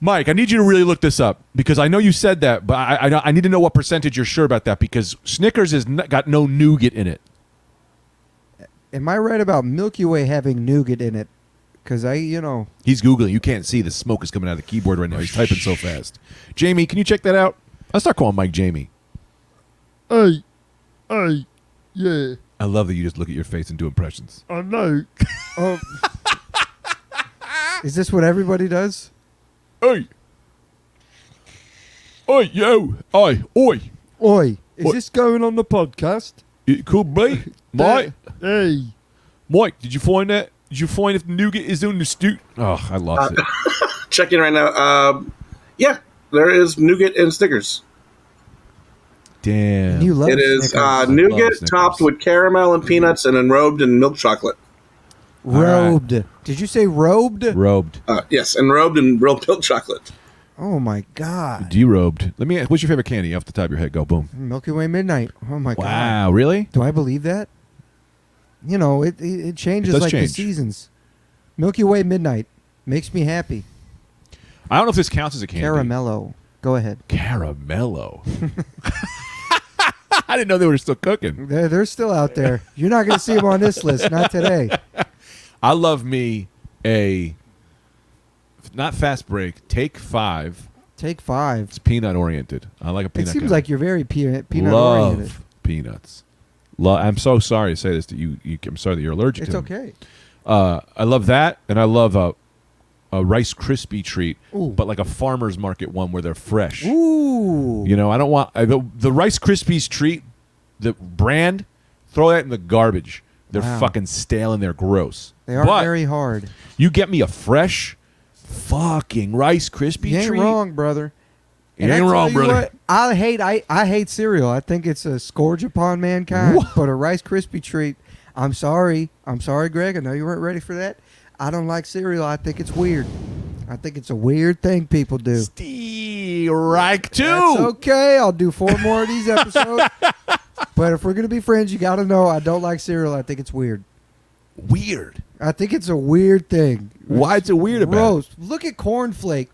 Mike, I need you to really look this up because I know you said that, but I need to know what percentage you're sure about that because Snickers has got no nougat in it. Am I right about Milky Way having nougat in it? Because He's Googling. You can't see the smoke is coming out of the keyboard right now. He's typing so fast. Jamie, can you check that out? I'll start calling Mike Jamie. Hey, yeah, I love that you just look at your face and do impressions. I know. Is this what everybody does? Hey. Oi, yo. Oi. Oi. Is this going on the podcast? It could be. Mike. Hey. Mike, did you find that? Did you find if the nougat is on the stew? Oh, I lost it. Checking right now. Yeah, there is nougat in Snickers. Damn. You love It is Snickers. nougat Snickers. topped with caramel and peanuts and enrobed in milk chocolate. Robed. Did you say robed? Robed. Yes, enrobed in real milk chocolate. Oh my God. Derobed. Let me ask, what's your favorite candy off the top of your head? Go, boom. Milky Way Midnight. Oh my God. Wow, really? Do I believe that? It changes does like the change. seasons. Milky Way Midnight makes me happy. I don't know if this counts as a candy. Caramello. Go ahead. Caramello. I didn't know they were still cooking. They're still out there. You're not going to see them on this list. Not today. I love me not fast break, take 5. Take 5. It's peanut oriented. I like a It peanut. seems guy. like you're very peanut Love oriented. peanuts. I'm so sorry to say this to you. I'm sorry that you're allergic It's to them. okay. I love that, and I love a Rice Krispie treat, Ooh. but like a farmer's market one where they're fresh. Ooh. You know, I don't want the Rice Krispies treat, the brand. Throw that in the garbage. They're Wow. fucking stale and they're gross. They are But very hard. you get me a fresh, fucking Rice Krispie You ain't treat. wrong, brother. You And I ain't tell wrong, you brother. what, I hate cereal. I think it's a scourge upon mankind. What? But a Rice Krispie treat, I'm sorry, Greg. I know you weren't ready for that. I don't like cereal. I think it's weird. I think it's a weird thing people do. Steve Reich too. That's okay. I'll do 4 more of these episodes. But if we're gonna be friends, you got to know I don't like cereal. I think it's weird. Weird. I think it's a weird thing. Why is it weird about it? Gross. Look at cornflakes.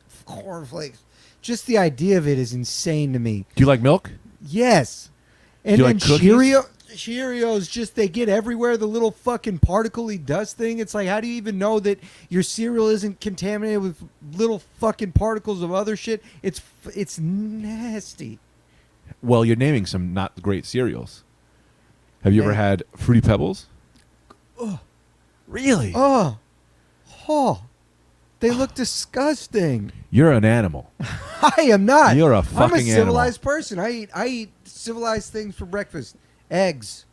Just the idea of it is insane to me. Do you like milk? Yes. And Do you then like cookies? Cheerios, just they get everywhere. The little fucking particle-y dust thing. It's like, how do you even know that your cereal isn't contaminated with little fucking particles of other shit? It's nasty. Well, you're naming some not great cereals. Have you ever Yeah. had Fruity Pebbles? Ugh. Really? Oh. They look disgusting. You're an animal. I am not. You're a I'm a fucking civilized person. I eat civilized things for breakfast. Eggs.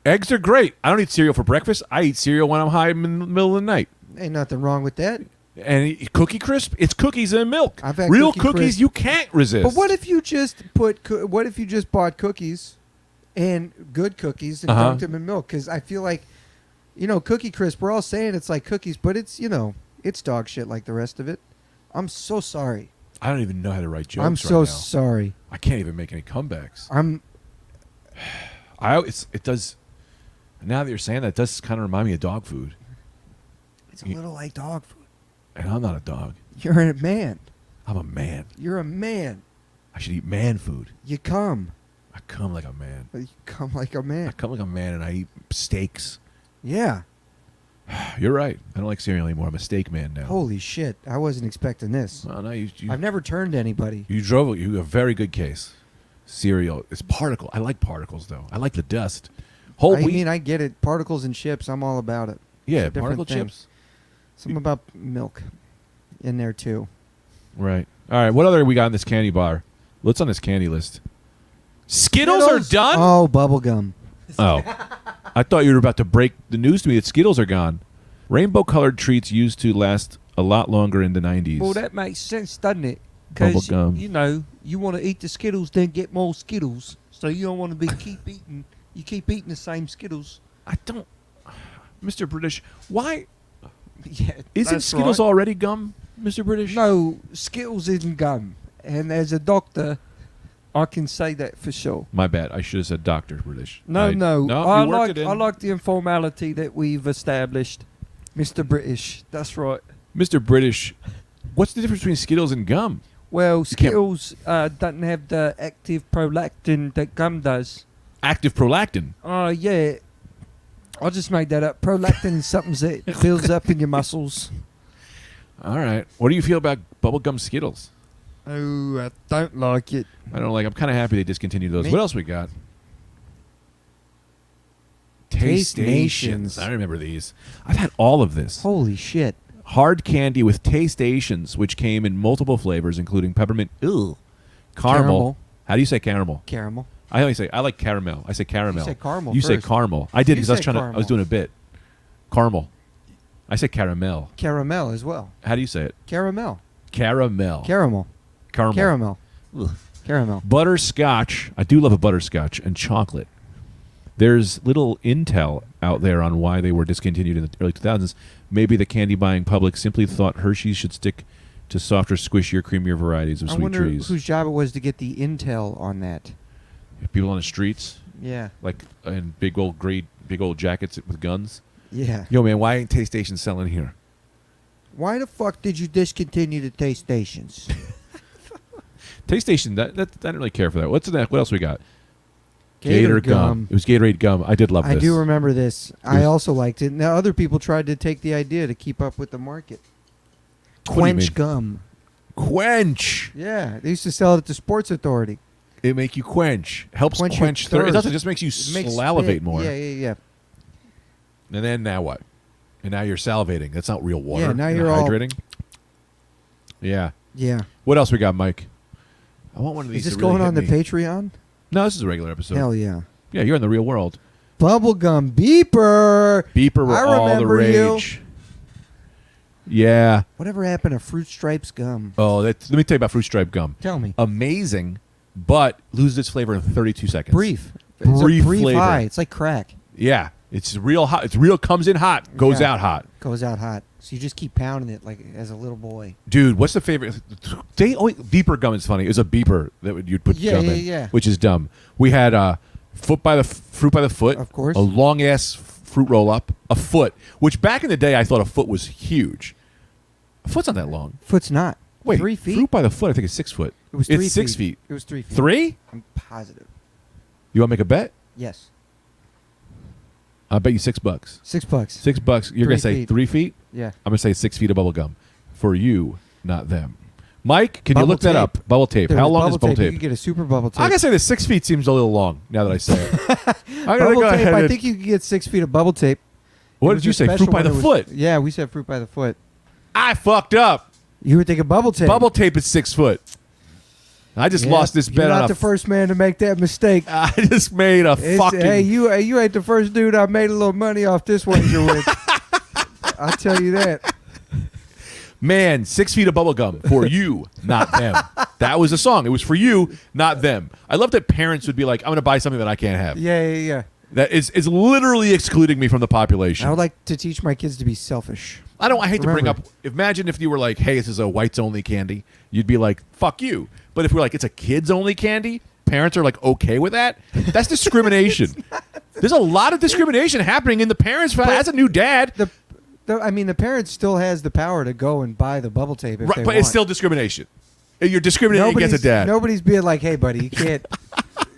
Eggs are great. I don't eat cereal for breakfast. I eat cereal when I'm high in the middle of the night. Ain't nothing wrong with that. And Cookie Crisp, it's cookies and milk. I've had Real Cookie cookies Crisp. you can't resist. But what if you just bought cookies and good cookies and Uh-huh. dunked them in milk? Because I feel like, Cookie Crisp, we're all saying it's like cookies, but it's, it's dog shit like the rest of it. I'm so sorry. I don't even know how to write jokes I'm right so now. sorry. I can't even make any comebacks. It does. Now that you're saying that, it does kind of remind me of dog food. It's a little like dog food. And I'm not a dog. You're a man. I'm a man. You're a man. I should eat man food. You come. I come like a man. You come like a I man. come like a man and I eat steaks. Yeah. You're right. I don't like cereal anymore. I'm a steak man now. Holy shit. I wasn't expecting this. Well, no, you I've never turned anybody. drove you a very good case. Cereal. It's particle. I like particles though. I like the dust. Whole I wheat. mean, I get it. Particles and chips, I'm all about it. yeah, it's a different particle thing. chips. Something about milk in there, too. Right. All right. What other we got in this candy bar? What's on this candy list? Skittles are done? Oh, bubblegum. Oh. I thought you were about to break the news to me that Skittles are gone. Rainbow-colored treats used to last a lot longer in the 90s. Well, that makes sense, doesn't it? Because, Bubblegum. you want to eat the Skittles, then get more Skittles. So you don't want to keep eating. You keep eating the same Skittles. I don't... Mr. British, why... Yeah, Isn't that's Skittles right. already gum, Mr. British? No, Skittles isn't gum. And as a doctor, I can say that for sure. My bad. I should have said Dr. British. No. No, I you worked it in. I like the informality that we've established. Mr. British. That's right. Mr. British, What's the difference between Skittles and gum? Well, You can't- Skittles doesn't have the active prolactin that gum does. Active prolactin. Oh, yeah. I'll just make that up. Prolactin is something that builds up in your muscles. All right. What do you feel about bubblegum Skittles? Oh, I don't like it. I don't like. I'm kind of happy they discontinued those. Me- What else we got? Taste Taste Nations. I remember these. I've had all of this. Holy shit. Hard candy with Tastations, which came in multiple flavors, including peppermint, caramel. Caramel. How do you say caramel? Caramel. I only say I like caramel. I say caramel. You say caramel You say first. caramel. I did You because I was say trying to. I caramel. was doing a bit. Caramel. I say caramel. Caramel as well. How do you say it? Caramel. Caramel. Caramel. Caramel. Caramel. Ugh. Caramel. Butterscotch. I do love a butterscotch and chocolate. There's little intel out there on why they were discontinued in the early 2000s. Maybe the candy buying public simply thought Hershey's should stick to softer, squishier, creamier varieties of I sweet wonder trees. whose job it was to get the intel on that. People on the streets, Yeah. like in big old jackets with guns. Yeah. Yo, man, why ain't Taste Station selling here? Why the fuck did you discontinue the taste stations? Taste Station, that I didn't really care for that. What's that? What else we got? Gator gum. It was Gatorade gum. I did love I this. do remember this. I was- also liked it. Now other people tried to take the idea to keep up with the market. What do you mean? Quench gum. Quench. Yeah, they used to sell it at the Sports Authority. It make you quench. Helps Quench quench your thirst. It thirst. doesn't. It just makes you It makes- salivate more. Yeah. And then now what? And now you're salivating. That's not real water. Yeah, now you're all- hydrating. Yeah. Yeah. What else we got, Mike? I want one of these. Is this to really going hit on the me. Patreon? No, this is a regular episode. Hell yeah. Yeah, you're in the real world. Bubblegum beeper. Beeper were I all the remember you. rage. Yeah. Whatever happened to Fruit Stripes gum? Oh, let me tell you about Fruit Stripe gum. Tell me. Amazing, but loses its flavor in 32 seconds. Brief. It's a Brief brief flavor. high. It's like crack. Yeah, it's real hot. It's real. Comes in hot, goes Yeah. out hot. Goes out hot. So you just keep pounding it like as a little boy. Dude, what's the favorite? They always, beeper gum is funny. It was a beeper that you'd put Yeah, gum yeah, in, yeah. which is dumb. We had fruit by the foot, Of course. a long ass fruit roll up, a foot. Which back in the day I thought a foot was huge. A foot's not that long. Foot's not. Wait, 3 feet? fruit by the foot I think is 6 foot. It was it's 3 6 feet. It was 3 feet. 3? I'm positive. You want to make a bet? Yes. I'll bet you $6. $6. $6. You're 3 gonna say feet. 3 feet. Yeah. I'm gonna say 6 feet of bubble gum for you, not them. Mike, can you Bubble look that tape. up? Bubble tape. There How was long is bubble You tape? could get a super bubble tape. I'm gonna say the 6 feet seems a little long now that I say it. I'm gonna Bubble go tape. ahead I and- think you could get 6 feet of bubble tape. What It did was you a say? special Fruit by one. the It was- foot. Yeah, we said fruit by the foot. I fucked up. You were thinking bubble tape. Bubble tape is 6 foot. I just Yeah, lost this bet You're on not a. the first man to make that mistake. I just made a fucking. Hey, you ain't the first dude I made a little money off this wager with. I'll tell you that. Man, 6 feet of bubble gum for you, not them. That was a song. It was for you, not them. I love that parents would be like, "I'm gonna buy something that I can't have." Yeah. That is literally excluding me from the population. I would like to teach my kids to be selfish. I hate to bring Remember. up. Imagine if you were like, "Hey, this is a whites only candy," you'd be like, "Fuck you." But if we're like, "It's a kids only candy," parents are like, "Okay with that." That's discrimination. There's a lot of discrimination happening in the parents. As a new dad, The parent still has the power to go and buy the bubble tape if right, they but want. it's still discrimination. You're discriminating against a dad. Nobody's being like, "Hey, buddy, you can't.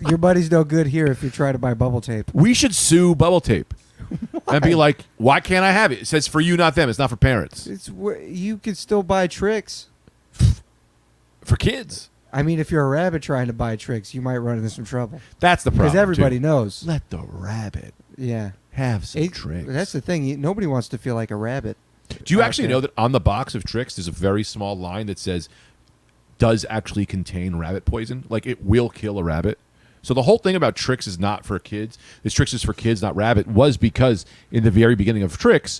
Your buddy's no good here if you try to buy bubble tape." We should sue bubble tape and be like, "Why can't I have it?" It says for you, not them. It's not for parents. You could still buy tricks. For kids. I mean, if you're a rabbit trying to buy tricks, you might run into some trouble That's the problem. because everybody too. knows. Let the rabbit Yeah, have some tricks. That's the thing. Nobody wants to feel like a rabbit. Do you out actually there. know that on the box of tricks, there's a very small line that says, "Does actually contain rabbit poison? Like it will kill a rabbit." So the whole thing about tricks is not for kids. This tricks is for kids, not rabbit. Was because in the very beginning of tricks,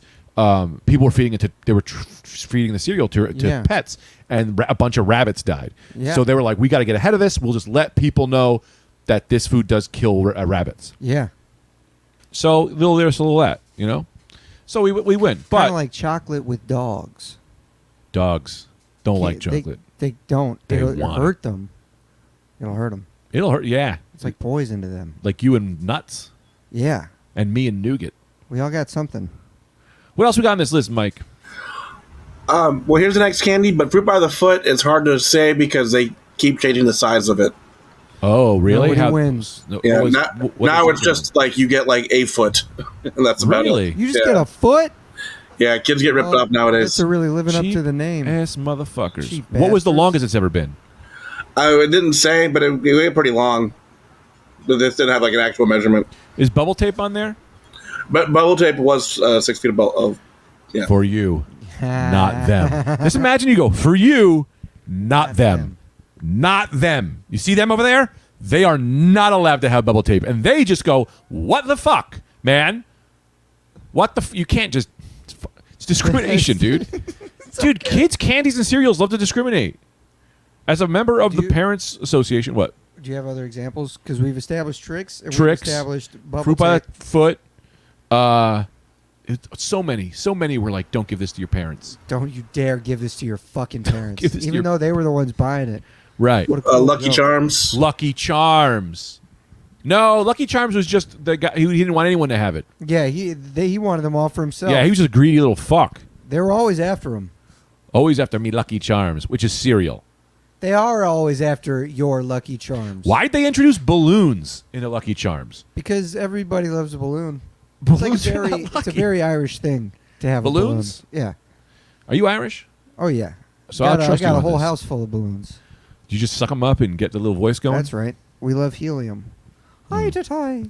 people were feeding it to. They were feeding the cereal to Yeah. pets, and a bunch of rabbits died. Yeah. So they were like, "We got to get ahead of this. We'll just let people know that this food does kill rabbits." Yeah, So there's a little of that, you know. So we win, kind but of like chocolate with dogs. dogs don't like They- chocolate. They don't. They It'll want it. hurt them. It'll hurt them. It'll hurt. Yeah, It's like poison to them. like you and nuts, Yeah, and me and nougat. we all got something. What else we got on this list, Mike? Well, here's the next candy, but fruit by the foot is hard to say because they keep changing the size of it. Oh, really? Nobody wins. Yeah, now it's just like you get like a foot, and that's about Really? it. You just get a foot? Yeah, kids get ripped Oh, off nowadays. That's really living up Cheap to the name. ass motherfuckers. Cheap What was the bastards. longest it's ever been? It didn't say, but it went pretty long. But this didn't have like an actual measurement. Is bubble tape on there? But bubble tape was 6 feet of yeah. For you, not them. Just imagine you go, for you, not them. Not them. You see them over there? They are not allowed to have bubble tape. And they just go, what the fuck, man? What the you can't just... It's discrimination, dude. Dude, kids, candies, and cereals love to discriminate. As a member of the Parents Association, what? Do you have other examples? Because we've established tricks. And Tricks. We've established bubble Fruit by tape. the foot. So many were like, don't give this to your parents. Don't you dare give this to your fucking parents. Give this to Even your- though they were the ones buying it. Right. What a cool Lucky joke. Charms. Lucky Charms. No, Lucky Charms was just the guy. He didn't want anyone to have it. Yeah, he wanted them all for himself. Yeah, he was just a greedy little fuck. They were always after him. Always after me, Lucky Charms, which is cereal. They are always after your Lucky Charms. Why'd they introduce balloons into Lucky Charms? Because everybody loves a balloon. Balloons It's are like not it's a lucky. very Irish thing to have Balloons? a balloon. Yeah. Are you Irish? Oh yeah. So I'll trust I got you a on whole this. house full of balloons. You just suck them up and get the little voice going? That's right. We love helium. Hi to tie.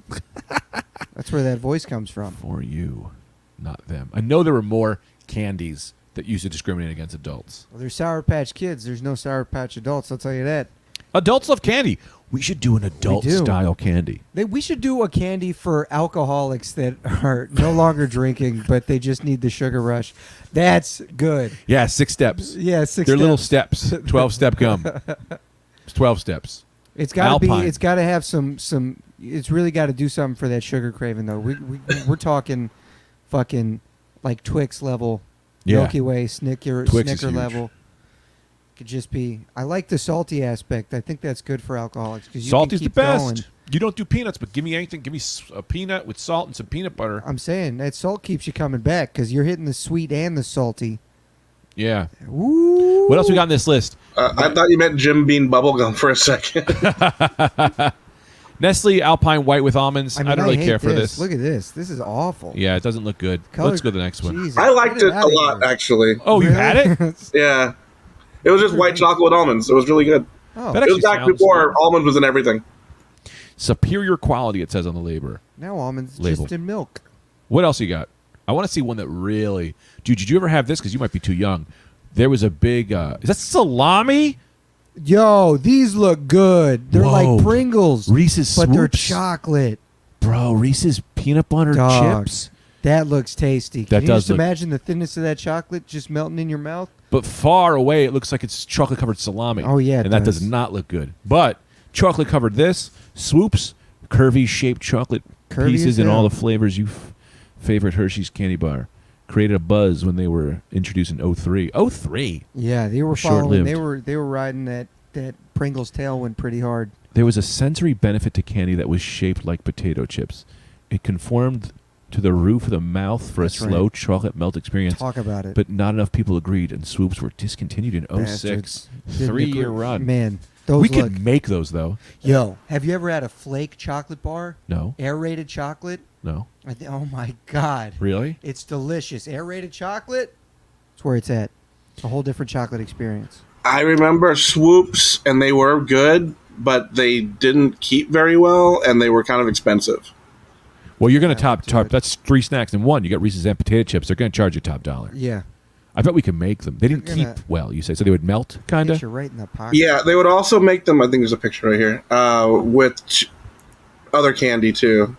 That's where that voice comes from. For you, not them. I know there were more candies that used to discriminate against adults. Well, there's Sour Patch Kids. There's no Sour Patch adults. I'll tell you that. Adults love candy. We should do an adult-style candy. We should do a candy for alcoholics that are no longer drinking, but they just need the sugar rush. That's good. Yeah, 6 steps. Yeah, 6 They're little steps. steps. 12-step gum. It's 12 steps. It's got to be. Alpine. It's got to have some. It's really got to do something for that sugar craving, though. We're talking, fucking, like Twix level, Yeah. Milky Way, Twix is Snicker huge. level. Could just be. I like the salty aspect. I think that's good for alcoholics because Salt is the keep best. Going. You don't do peanuts, but give me anything. Give me a peanut with salt and some peanut butter. I'm saying that salt keeps you coming back because you're hitting the sweet and the salty. Yeah. Ooh. What else we got on this list? I thought you meant Jim Beam bubblegum for a second. Nestle Alpine White with almonds. I, mean, don't really hate care for this. Look at this. This is awful. Yeah, it doesn't look good. Color- Let's go to the next one. Jesus, I liked get it a outta lot, here. actually. Oh, you Really? had it? Yeah. It was just white chocolate with almonds. It was really good. Oh, That It was actually back sounds before good. almond was in everything. Superior quality, it says on the label. now almonds Label. just in milk. What else you got? I want to see one that really... Dude, did you ever have this? Because you might be too young. There was a big... is that salami? Yo, these look good. They're Whoa. like Pringles, Reese's but they're Swoops? chocolate. Bro, Reese's peanut butter Dog. chips? That looks tasty. That Can you does just look- imagine the thinness of that chocolate just melting in your mouth? But far away, it looks like it's chocolate-covered salami. Oh, yeah, it And that does does. not look good. But chocolate-covered this, Swoops, curvy-shaped chocolate Curvy pieces as in all hell. the flavors you favorite Hershey's candy bar. Created a buzz when they were introduced in 03. 03? Yeah, they were Short-lived. following. They were riding that Pringles tailwind pretty hard. There was a sensory benefit to candy that was shaped like potato chips. It conformed to the roof of the mouth for That's a right. slow chocolate melt experience. Talk about it. But not enough people agreed, and Swoops were discontinued in 06. Bastards. Didn't 3-year agree. run. Man, those We look. could make those, though. Yo, have you ever had a flake chocolate bar? No? Aerated chocolate? No? Oh my God. Really? It's delicious. Aerated chocolate? That's where it's at. It's a whole different chocolate experience. I remember Swoops, and they were good, but they didn't keep very well, and they were kind of expensive. Well, you're going to Yeah, top. dude. That's 3 snacks in one. You got Reese's and potato chips. They're going to charge you top dollar. Yeah. I bet we could make them. They didn't They're keep gonna- well, you say. So they would melt, kind Get of? you right in the pocket. Yeah, they would also make them, I think there's a picture right here, with other candy, too.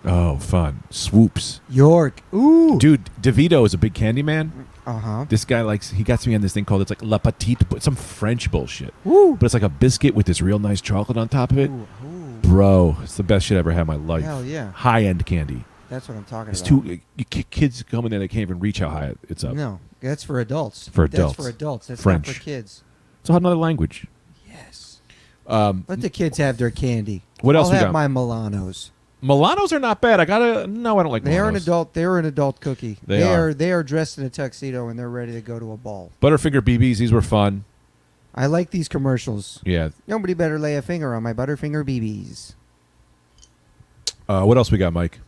Oh, fun. Swoops. York. Ooh. Dude, DeVito is a big candy man. Uh-huh. This guy he got me on this thing called, it's like La Petite, but some French bullshit. Woo. But it's like a biscuit with this real nice chocolate on top of it. Ooh, ooh. Bro, it's the best shit I ever had in my life. Hell yeah. High-end candy. That's what I'm talking It's about. kids come in there, they can't even reach how high it's up. No, that's for adults. For adults. That's for adults. That's French. not for kids. It's another language. Yes. Um, Let the kids have their candy. What else I'll we have got? my Milanos. Milanos are not bad. I don't like They are an Milanos. adult. They're an adult cookie. They are. They are dressed in a tuxedo and they're ready to go to a ball. Butterfinger BBs, these were fun. I like these commercials. Yeah. Nobody better lay a finger on my Butterfinger BBs. What else we got, Mike?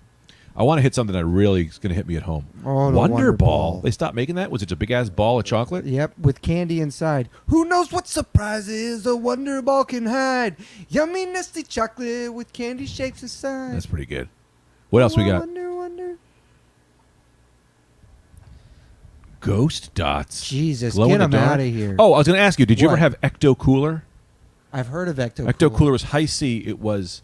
I want to hit something that really is going to hit me at home. Oh, the Wonder Wonder Ball. Ball. They stopped making that? Was it a big-ass ball of chocolate? Yep, with candy inside. Who knows what surprises a Wonder Ball can hide? Yummy, nasty chocolate with candy shapes inside. That's pretty good. What else we got? Wonder. Ghost dots. Jesus, Glow get in the them dark. out of here. Oh, I was going to ask you, did you ever What? have Ecto Cooler? I've heard of Ecto. Ecto Cooler was high C. It was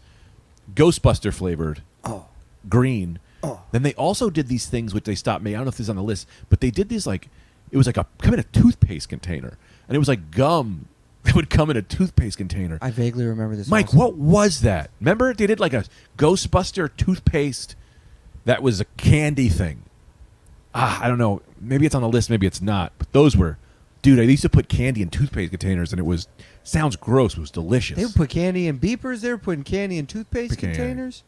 Ghostbuster flavored. Oh. Green. Oh. Then they also did these things which they stopped making. I don't know if this is on the list, but they did these like it was like come in a toothpaste container, and it was like gum that would come in a toothpaste container. I vaguely remember this. Mike, also. what was that? Remember they did like a Ghostbuster toothpaste that was a candy thing. I don't know. Maybe it's on the list, maybe it's not. But those were, dude. I used to put candy in toothpaste containers, and it was sounds gross. It was delicious. They would put candy in beepers. They were putting candy in toothpaste Candy. containers.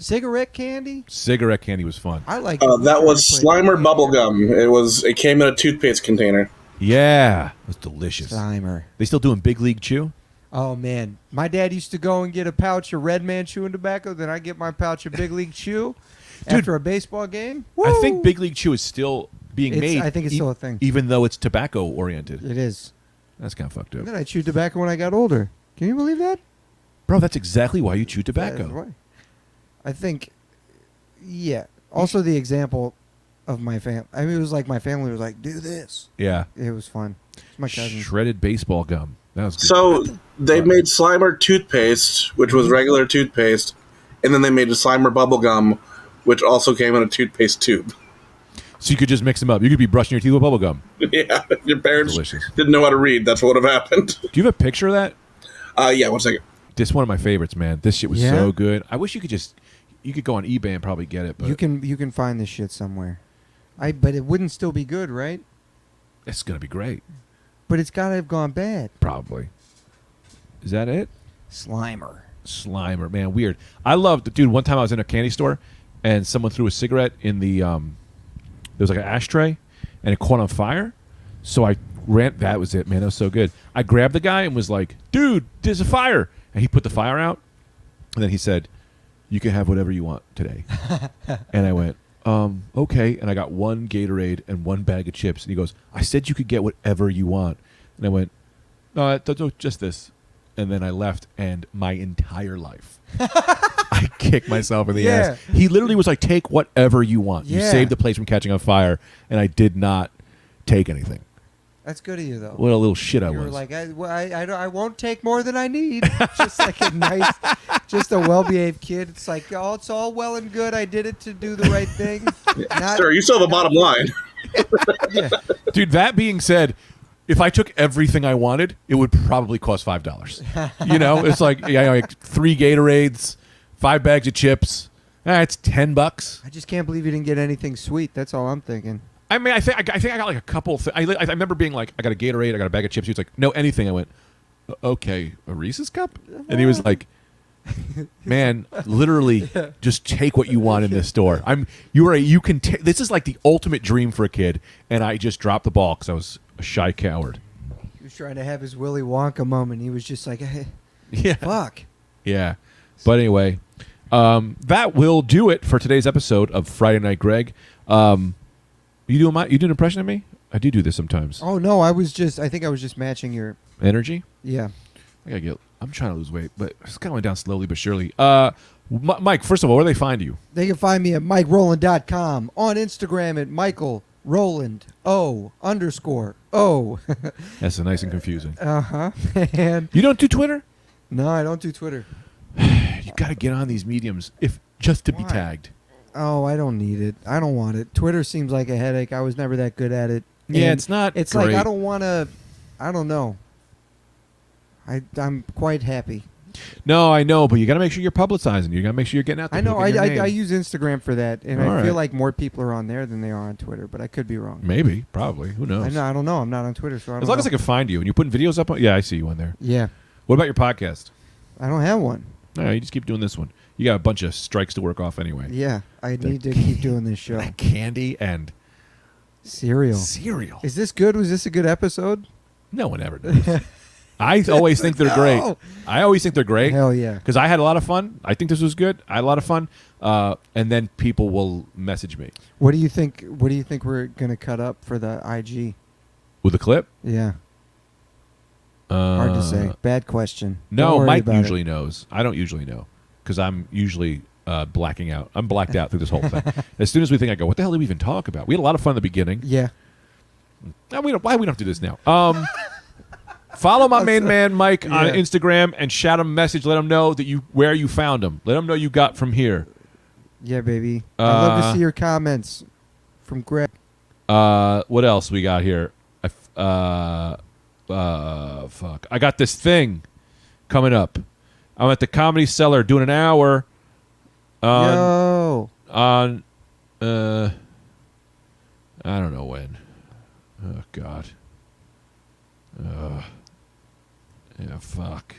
Cigarette candy. Cigarette candy was fun. I like. That was Slimer bubblegum. It came in a toothpaste container. Yeah, it was delicious. Slimer. They still doing Big League Chew? Oh man, my dad used to go and get a pouch of Red Man chewing tobacco. Then I get my pouch of Big League Chew after a baseball game. I think Woo! Big League Chew is still being It's- made. I think it's still a thing. even though it's tobacco oriented. It is. That's kind of fucked up, And then I chewed tobacco when I got older. Can you believe that? bro. That's exactly why you chew That is tobacco. why. I think. Yeah. Also, the example of my family. I mean, it was like my family was like, "Do this." Yeah, It was fun. It's my cousin. shredded baseball gum. That was good. So they made Slimer toothpaste, which was regular toothpaste, and then they made a Slimer bubblegum, which also came in a toothpaste tube. So you could just mix them up. You could be brushing your teeth with bubble gum. Yeah, your parents Delicious. didn't know how to read. That's what would have happened. Do you have a picture of that? Yeah, 1 second. This is one of my favorites, man. This shit was Yeah? so good. I wish you could go on eBay and probably get it, but You can find this shit somewhere. But it wouldn't still be good, right? it's gonna be great. But it's got to have gone bad. Probably. Is that it? Slimer. Slimer, man, weird. I loved, dude. One time I was in a candy store, and someone threw a cigarette in the there was like an ashtray, and it caught on fire. So I ran. That was it, man. That was so good. I grabbed the guy and was like, "Dude, there's a fire!" And he put the fire out, and then he said, "You can have whatever you want today." And I went, okay. And I got one Gatorade and one bag of chips. And he goes, "I said you could get whatever you want." And I went, "No, just this." And then I left, and my entire life, I kicked myself in the ass. He literally was like, "Take whatever you want. You Yeah. saved the place from catching on fire." And I did not take anything. That's good of you, though. What a little shit I You was. were like, I won't take more than I need. Just like a nice, just a well-behaved kid. It's like, oh, it's all well and good. I did it to do the right thing. Not- Sir, you still have a bottom line. yeah. Dude, that being said, if I took everything I wanted, it would probably cost $5. You know, it's like, like 3 Gatorades, 5 bags of chips. It's $10. I just can't believe you didn't get anything sweet. That's all I'm thinking. I mean, I think I got like a couple. I remember being like, I got a Gatorade, I got a bag of chips. He was like, "No, anything." I went, "Okay, a Reese's cup," and he was like, "Man, literally, just take what you want in this store." You can. This is like the ultimate dream for a kid, and I just dropped the ball because I was a shy coward. He was trying to have his Willy Wonka moment. He was just like, hey, Yeah, fuck. yeah. But anyway, that will do it for today's episode of Friday Night Greg. You do an impression of me? I do this sometimes. Oh no, I think I was just matching your. Energy. Yeah. I'm trying to lose weight, but it's going down slowly but surely. Mike, first of all, where do they find you? They can find me at MikeRowland.com, on Instagram at Michael Rowland O _O. That's nice and confusing. And You don't do Twitter? no, I don't do Twitter. You got to get on these mediums just to be Why? tagged. Oh, I don't need it. I don't want it. Twitter seems like a headache. I was never that good at it. Yeah, And it's not. It's great. like I don't want to. I don't know. I'm quite happy. No, I know, but you got to make sure you're publicizing. You got to make sure you're getting out there. I know. putting your I name. use Instagram for that, and All I right. feel like more people are on there than they are on Twitter. But I could be wrong. Maybe, probably. Who knows? I don't know. I'm not on Twitter, so I don't As long know. as I can find you and you're putting videos up. Yeah, I see you on there. Yeah, What about your podcast? I don't have one. No, you just keep doing this one. You got a bunch of strikes to work off anyway. Yeah, I need to keep doing this show. Candy and Cereal. Is this good? Was this a good episode? No one ever does. I always think they're great. I always think they're great. Hell yeah. Because I had a lot of fun. I think this was good. I had a lot of fun. And then people will message me. What do you think? What do you think we're gonna cut up for the IG? With a clip? Yeah. Hard to say. Bad question. Don't No, worry Mike about usually it. knows. I don't usually know because I'm usually blacking out. I'm blacked out through this whole thing. As soon as we think, I go, what the hell did we even talk about? We had a lot of fun in the beginning. Yeah. No, why we don't do this now? Follow my main man Mike on Instagram and shout him a message. Let him know that where you found him. Let him know you got from here. Yeah, baby. I'd love to see your comments from Greg. What else we got here? Fuck. I got this thing coming up. I'm at the Comedy Cellar doing an hour on I don't know when. Oh God. Yeah, fuck.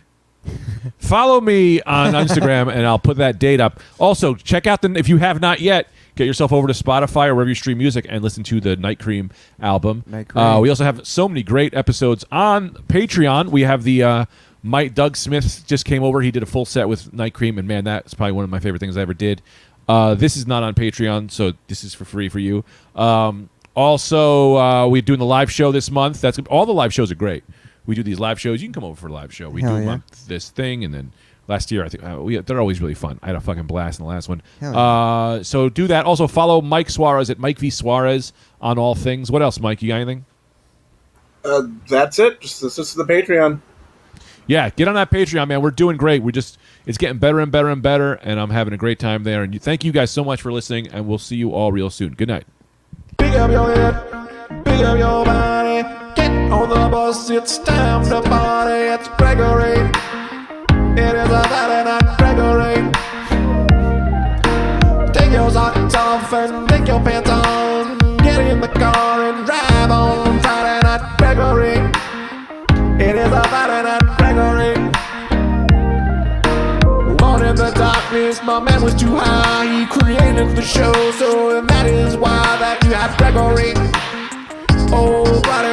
Follow me on Instagram and I'll put that date up. Also, check out if you have not yet, get yourself over to Spotify or wherever you stream music and listen to the Night Cream album. Night Cream. We also have so many great episodes on Patreon. We have the Doug Smith just came over. He did a full set with Night Cream, and man, that's probably one of my favorite things I ever did. This is not on Patreon, so this is for free for you. Also, we're doing the live show this month. All the live shows are great. We do these live shows. You can come over for a live show. We Hell do yeah. this thing, and then last year I think they're always really fun. I had a fucking blast in the last one. Hell yeah. So do that. Also follow Mike Suarez at Mike V Suarez on all things. What else, Mike? You got anything? That's it. This is the Patreon. Yeah, get on that Patreon, man. We're doing great. It's getting better and better and better, and I'm having a great time there. And thank you guys so much for listening, and we'll see you all real soon. Good night. Pick up your head, pick up your body, get on the bus, it's time to party. It's Gregory, it is a Saturday night, Gregory. Take your socks off and take your pants on, get in the car and drive on Friday night, Gregory. It is a Saturday night, Gregory. Born in the darkness, my man was too high. He created the show, so that is why that you have Gregory. Oh, Friday